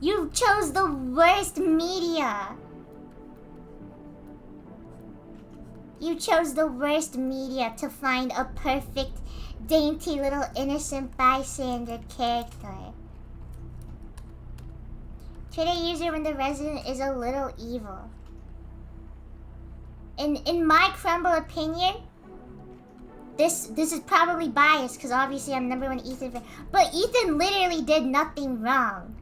You chose the worst media. You chose the worst media to find a perfect, dainty little innocent bystander character. Twitter user when the resident is a little evil. In my crumble opinion, this is probably biased because obviously I'm #1 Ethan fan, but Ethan literally did nothing wrong.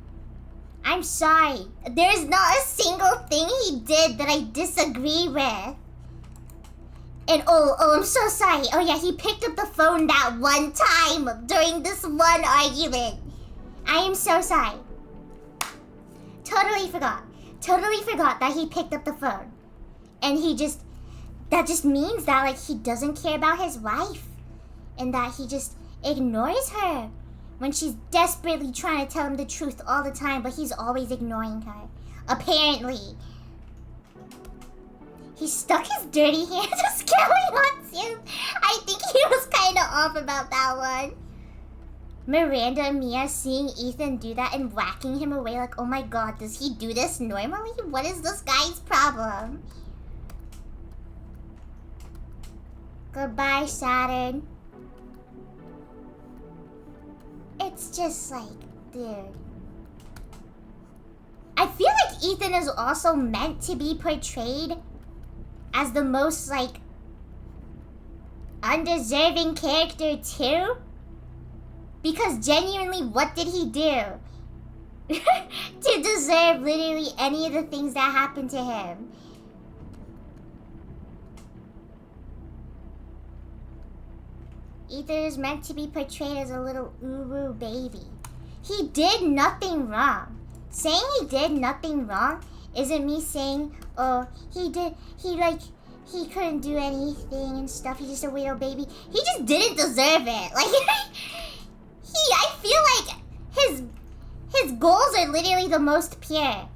I'm sorry. There's not a single thing he did that I disagree with. And oh, I'm so sorry. Oh yeah, he picked up the phone that one time during this one argument. I am so sorry. Totally forgot. Totally forgot that he picked up the phone. And that just means that like he doesn't care about his wife. And that he just ignores her when she's desperately trying to tell him the truth all the time, but he's always ignoring her. Apparently. He stuck his dirty hand to Skelly too. I think he was kind of off about that one. Miranda and Mia seeing Ethan do that and whacking him away like, oh my god, does he do this normally? What is this guy's problem? Goodbye, Saturn. It's just like, dude. I feel like Ethan is also meant to be portrayed as the most, like, undeserving character too? Because genuinely, what did he do to deserve literally any of the things that happened to him? Ethan is meant to be portrayed as a little uru baby. He did nothing wrong. Saying he did nothing wrong isn't me saying, oh, he couldn't do anything and stuff. He's just a little baby. He just didn't deserve it. Like, I feel like his goals are literally the most pure.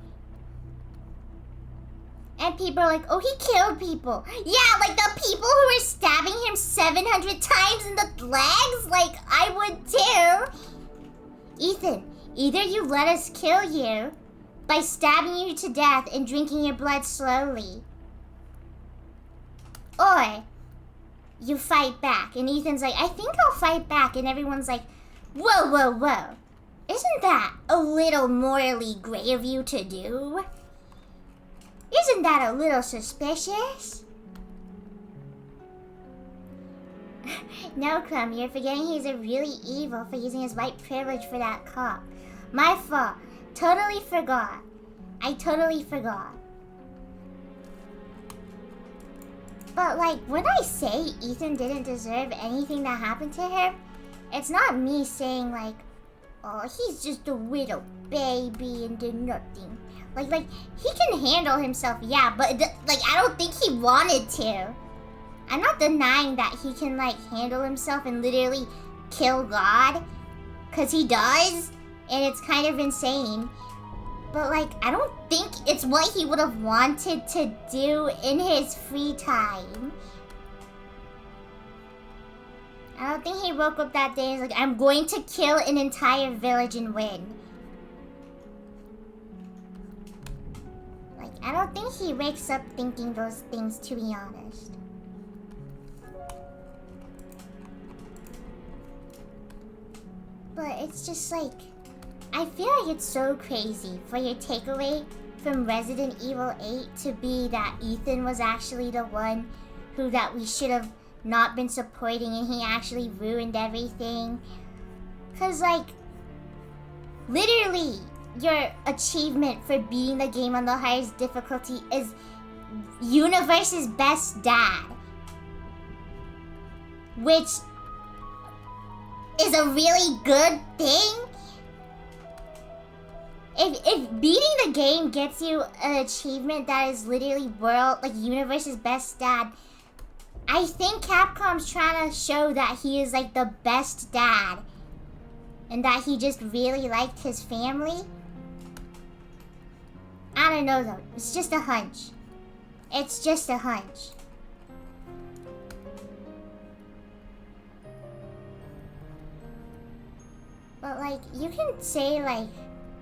And people are like, oh, he killed people. Yeah, like the people who were stabbing him 700 times in the legs? Like, I would too. Ethan, either you let us kill you by stabbing you to death and drinking your blood slowly, or you fight back. And Ethan's like, I think I'll fight back. And everyone's like, whoa, whoa, whoa. Isn't that a little morally gray of you to do? Isn't that a little suspicious? No, Crumb, you're forgetting he's a really evil for using his white privilege for that cop. My fault. Totally forgot. I totally forgot. But like, when I say Ethan didn't deserve anything that happened to him, it's not me saying like, oh, he's just a little baby and did nothing. Like, he can handle himself, yeah, but, like, I don't think he wanted to. I'm not denying that he can, like, handle himself and literally kill God. Because he does. And it's kind of insane. But, like, I don't think it's what he would have wanted to do in his free time. I don't think he woke up that day and was like, I'm going to kill an entire village and win. Like, I don't think he wakes up thinking those things, to be honest. But it's just like, I feel like it's so crazy for your takeaway from Resident Evil 8 to be that Ethan was actually the one that we should have not been supporting, and he actually ruined everything. Cause like, literally, your achievement for beating the game on the highest difficulty is universe's best dad. Which is a really good thing. If beating the game gets you an achievement that is literally universe's best dad, I think Capcom's trying to show that he is like the best dad. And that he just really liked his family. I don't know though. It's just a hunch. It's just a hunch. But like, you can say like,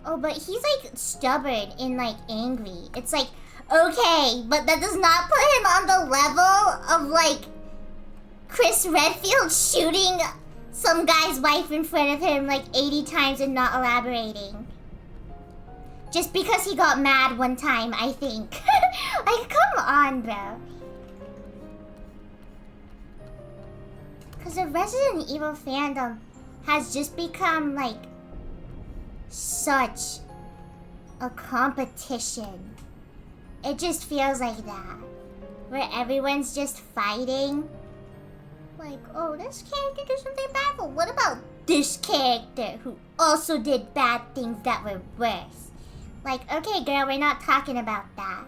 oh, but he's like stubborn and like angry. It's like, okay, but that does not put him on the level of like Chris Redfield shooting some guy's wife in front of him like 80 times and not elaborating. Just because he got mad one time, I think. Like, come on, bro. Because the Resident Evil fandom has just become like such a competition. It just feels like that. Where everyone's just fighting. Like, oh, this character did something bad, but what about this character who also did bad things that were worse? Like, okay, girl, we're not talking about that.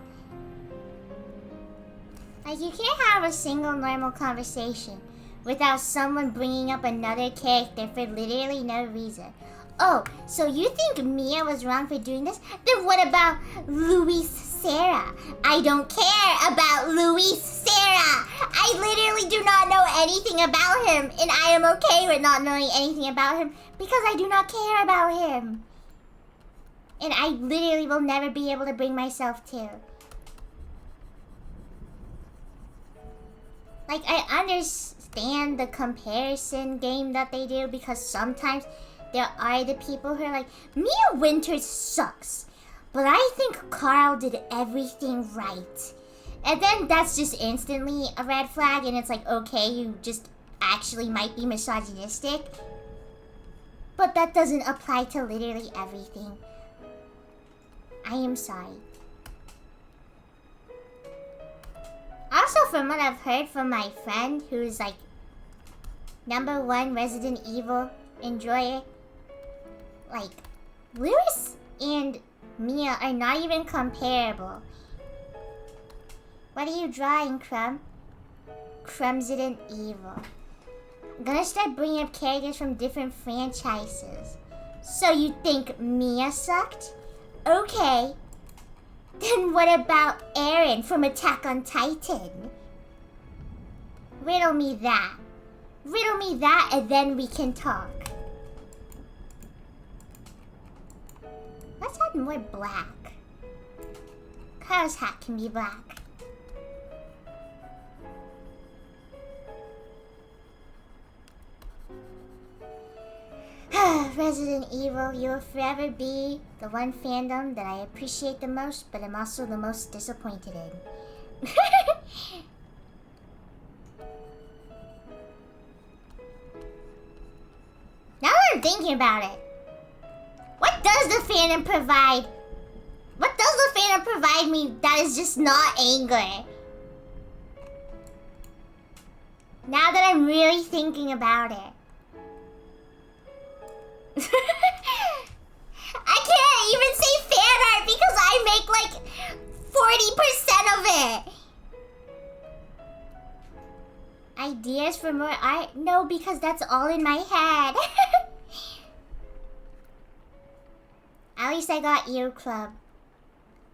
Like, you can't have a single normal conversation without someone bringing up another character for literally no reason. Oh, so you think Mia was wrong for doing this? Then what about Luis Serra? I don't care about Luis Serra. I literally do not know anything about him, and I am okay with not knowing anything about him because I do not care about him. And I literally will never be able to bring myself to. Like, I understand the comparison game that they do because sometimes there are the people who are like, Mia Winters sucks, but I think Carl did everything right. And then that's just instantly a red flag, and it's like, okay, you just actually might be misogynistic. But that doesn't apply to literally everything. I am sorry. Also, from what I've heard from my friend who's like #1 Resident Evil enjoyer, like, Lewis and Mia are not even comparable. What are you drawing, Crumb? Resident Evil. I'm gonna start bringing up characters from different franchises. So you think Mia sucked? Okay. Then what about Eren from Attack on Titan? Riddle me that. Riddle me that and then we can talk. Let's add more black. Carl's hat can be black. Resident Evil, you will forever be the one fandom that I appreciate the most, but I'm also the most disappointed in. Now that I'm thinking about it, what does the fandom provide? What does the fandom provide me that is just not anger? Now that I'm really thinking about it. I can't even say fan art because I make like 40% of it. ideas for more art? No, because that's all in my head. At least I got you, Club.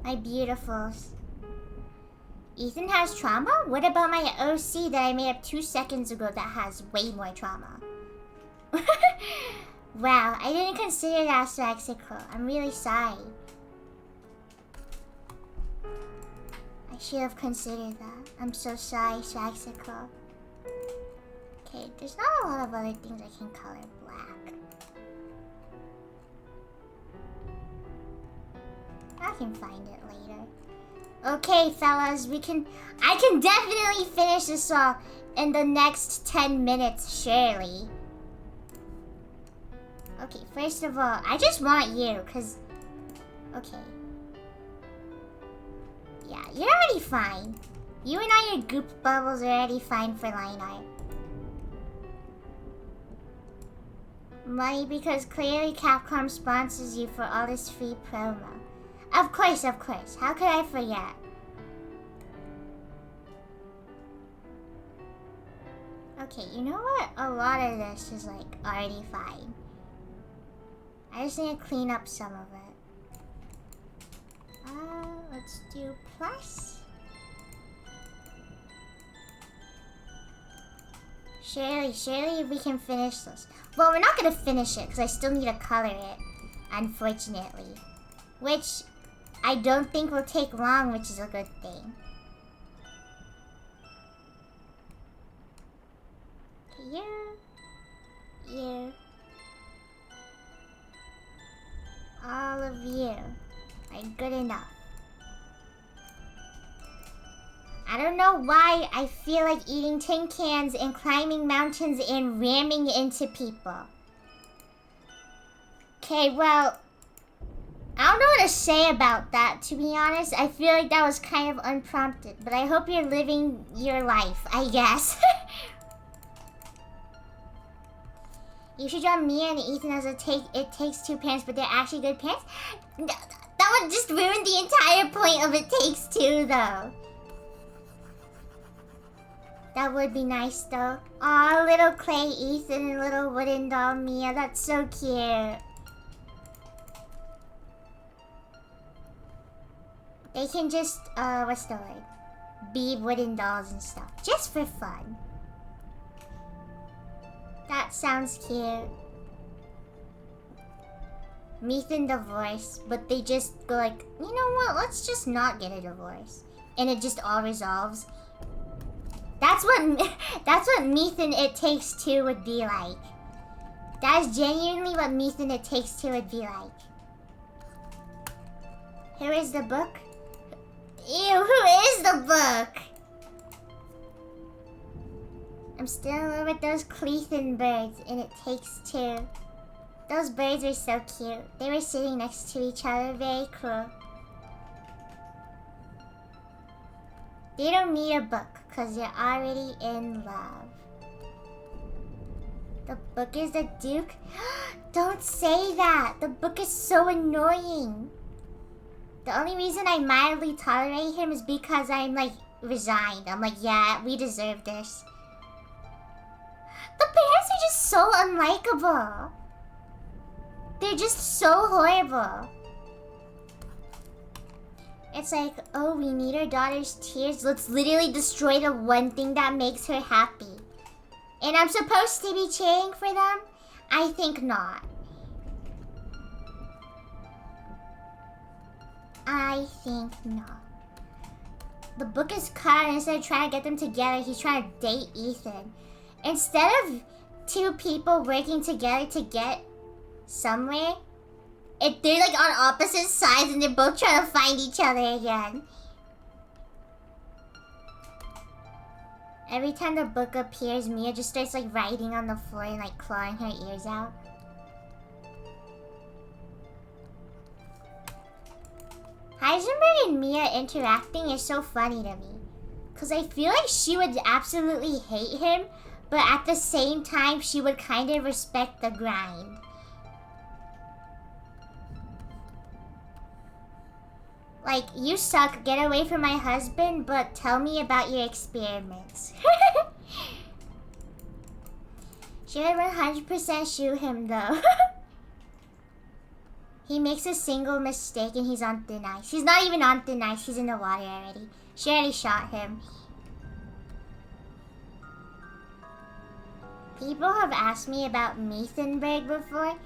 My beautifuls. Ethan has trauma? What about my OC that I made up 2 seconds ago that has way more trauma? Wow, I didn't consider that Swaxical. I'm really sorry. I should have considered that. I'm so sorry, Swaxical. Okay, there's not a lot of other things I can color black. I can find it later. Okay, fellas, I can definitely finish this all in the next 10 minutes, surely. Okay, first of all, I just want you, cause... Okay. Yeah, you're already fine. You and all your goop bubbles are already fine for line art. Money, because clearly Capcom sponsors you for all this free promo. Of course, of course. How could I forget? Okay, you know what? A lot of this is like already fine. I just need to clean up some of it. Let's do plus. Surely we can finish this. Well, we're not gonna finish it because I still need to color it, unfortunately. Which I don't think will take long, which is a good thing. Okay, you. All of you are good enough. I don't know why I feel like eating tin cans and climbing mountains and ramming into people. Okay, well, I don't know what to say about that, to be honest. I feel like that was kind of unprompted, but I hope you're living your life, I guess. You should draw Mia and Ethan as It Takes Two parents, but they're actually good parents. That would just ruin the entire point of It Takes Two, though. That would be nice, though. Aw, little clay Ethan and little wooden doll Mia. That's so cute. They can just, what's the word? Be wooden dolls and stuff. Just for fun. That sounds cute. Ethan divorce, but they just go like, you know what? Let's just not get a divorce, and it just all resolves. That's what Ethan It Takes Two would be like. That is genuinely what Ethan It Takes Two would be like. Here is the book. Ew, who is the book? I'm still in love with those Clethan birds, and It Takes Two. Those birds were so cute. They were sitting next to each other, very cool. They don't need a book, because they're already in love. The book is the Duke? Don't say that! The book is so annoying. The only reason I mildly tolerate him is because I'm, like, resigned. I'm like, yeah, we deserve this. The parents are just so unlikable. They're just so horrible. It's like, oh, we need our daughter's tears. Let's literally destroy the one thing that makes her happy. And I'm supposed to be cheering for them? I think not. I think not. The book is cut, and instead of trying to get them together, he's trying to date Ethan. Instead of two people working together to get somewhere, they're like on opposite sides and they're both trying to find each other again. Every time the book appears, Mia just starts like writing on the floor and like clawing her ears out. Heisenberg and Mia interacting is so funny to me. Because I feel like she would absolutely hate him, but at the same time, she would kind of respect the grind. Like, you suck, get away from my husband, but tell me about your experiments. Should 100% shoot him though. He makes a single mistake and he's on thin ice. He's not even on thin ice, he's in the water already. She already shot him. People have asked me about Methenberg before,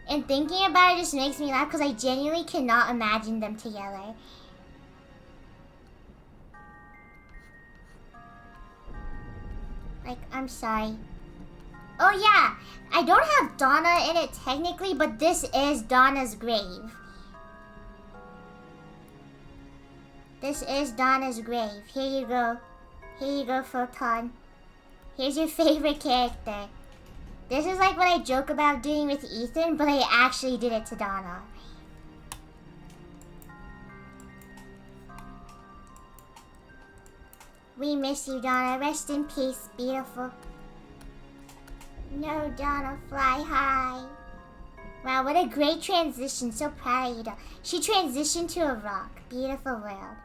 and thinking about it just makes me laugh because I genuinely cannot imagine them together. Like, I'm sorry. Oh yeah, I don't have Donna in it technically, but this is Donna's grave. This is Donna's grave. Here you go. Here you go, Photon. Here's your favorite character. This is like what I joke about doing with Ethan, but I actually did it to Donna. We miss you, Donna. Rest in peace, beautiful. No, Donna, fly high. Wow, what a great transition. So proud of you, Donna. She transitioned to a rock. Beautiful world.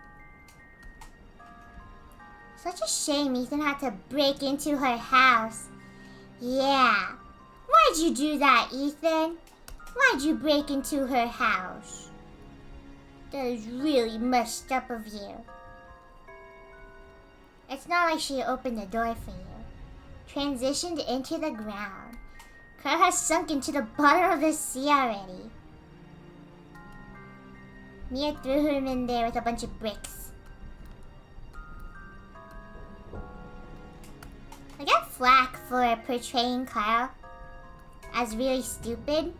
Such a shame Ethan had to break into her house. Yeah. Why'd you do that, Ethan? Why'd you break into her house? That is really messed up of you. It's not like she opened the door for you. Transitioned into the ground. Kurt has sunk into the bottom of the sea already. Mia threw him in there with a bunch of bricks. I got flack for portraying Kyle as really stupid,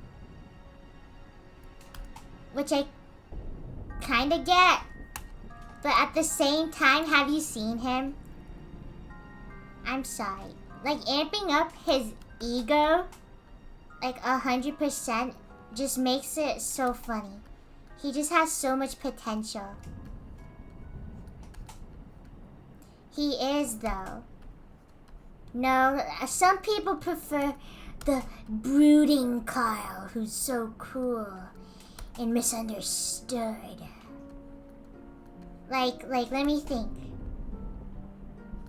which I kinda get, but at the same time, have you seen him? I'm sorry. Like, amping up his ego, like 100%, just makes it so funny. He just has so much potential. He is, though. No, some people prefer the brooding Kyle, who's so cool and misunderstood. Like, let me think.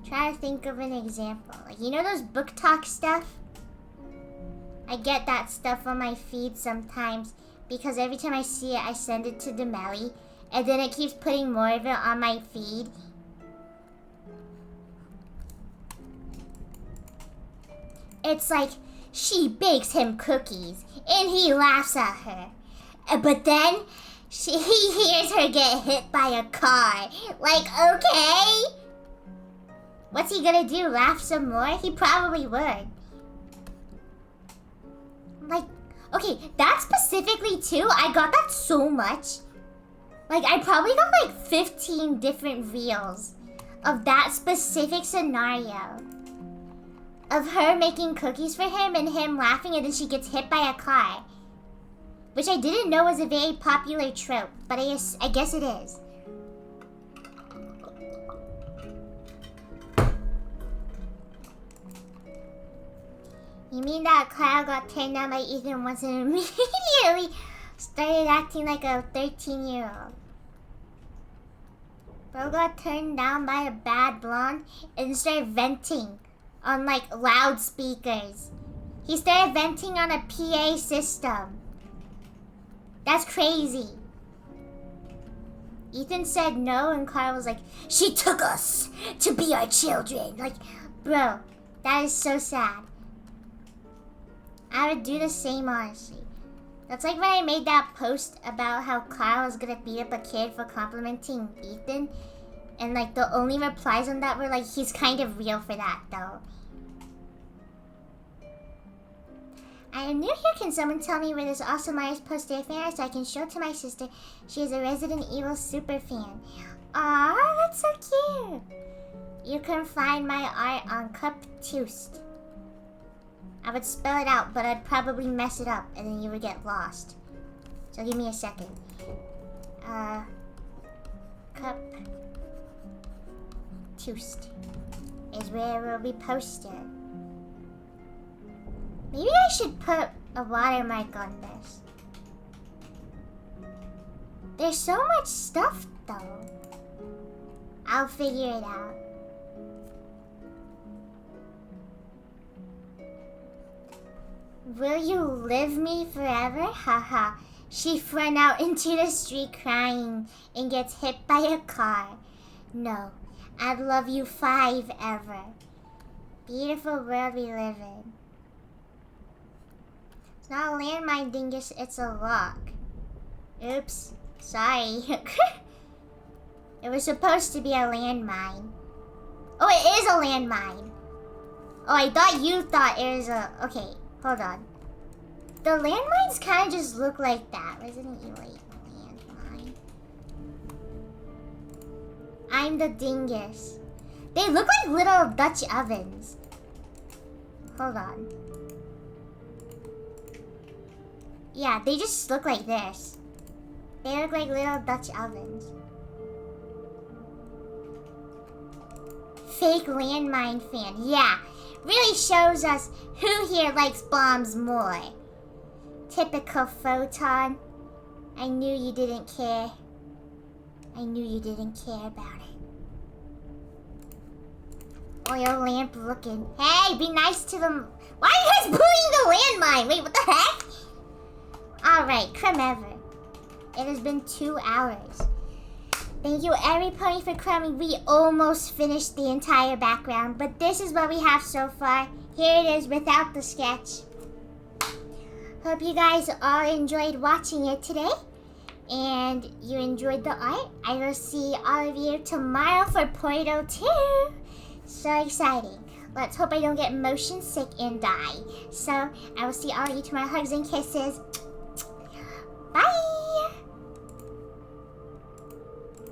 Try to think of an example. Like, you know those book talk stuff? I get that stuff on my feed sometimes because every time I see it, I send it to Demelli, and then it keeps putting more of it on my feed. It's like, she bakes him cookies, and he laughs at her. But then, he hears her get hit by a car. Like, okay? What's he gonna do, laugh some more? He probably would. Like, okay, that specifically too, I got that so much. Like, I probably got like 15 different reels of that specific scenario. Of her making cookies for him and him laughing, and then she gets hit by a car. Which I didn't know was a very popular trope, but I guess it is. You mean that Kyle got turned down by Ethan once and immediately started acting like a 13-year-old? Bro got turned down by a bad blonde and started venting on like loudspeakers. He started venting on a PA system. That's crazy. Ethan said no and Carl was like, she took us to be our children. Like, bro, that is so sad. I would do the same, honestly. That's like when I made that post about how Kyle was gonna beat up a kid for complimenting Ethan. And like the only replies on that were like, he's kind of real for that though. I am new here. Can someone tell me where this awesome artist posted a fan art so I can show it to my sister? She is a Resident Evil super fan. Aww, that's so cute. You can find my art on Cuptoost. I would spell it out, but I'd probably mess it up and then you would get lost. So give me a second. Cuptoost is where it will be posted. Maybe I should put a watermark on this. There's so much stuff though. I'll figure it out. Will you live me forever? Haha. She ran out into the street crying and gets hit by a car. No, I'd love you forever. Beautiful world we live in. It's not a landmine, dingus, it's a lock. Oops, sorry. It was supposed to be a landmine. Oh, it is a landmine. Oh, I thought you thought it was a... Okay, hold on. The landmines kind of just look like that. Resident Evil 8 landmine. I'm the dingus. They look like little Dutch ovens. Hold on. Yeah, they just look like this. They look like little Dutch ovens. Fake landmine fan. Yeah, really shows us who here likes bombs more. Typical photon. I knew you didn't care. I knew you didn't care about it. Oil lamp looking. Hey, be nice to them. Why are you guys bullying the landmine? Wait, what the heck? Alright, crumb ever. It has been 2 hours. Thank you everybody for coming. We almost finished the entire background, but this is what we have so far. Here it is without the sketch. Hope you guys all enjoyed watching it today. And you enjoyed the art. I will see all of you tomorrow for Portal 2. So exciting. Let's hope I don't get motion sick and die. So I will see all of you tomorrow. Hugs and kisses.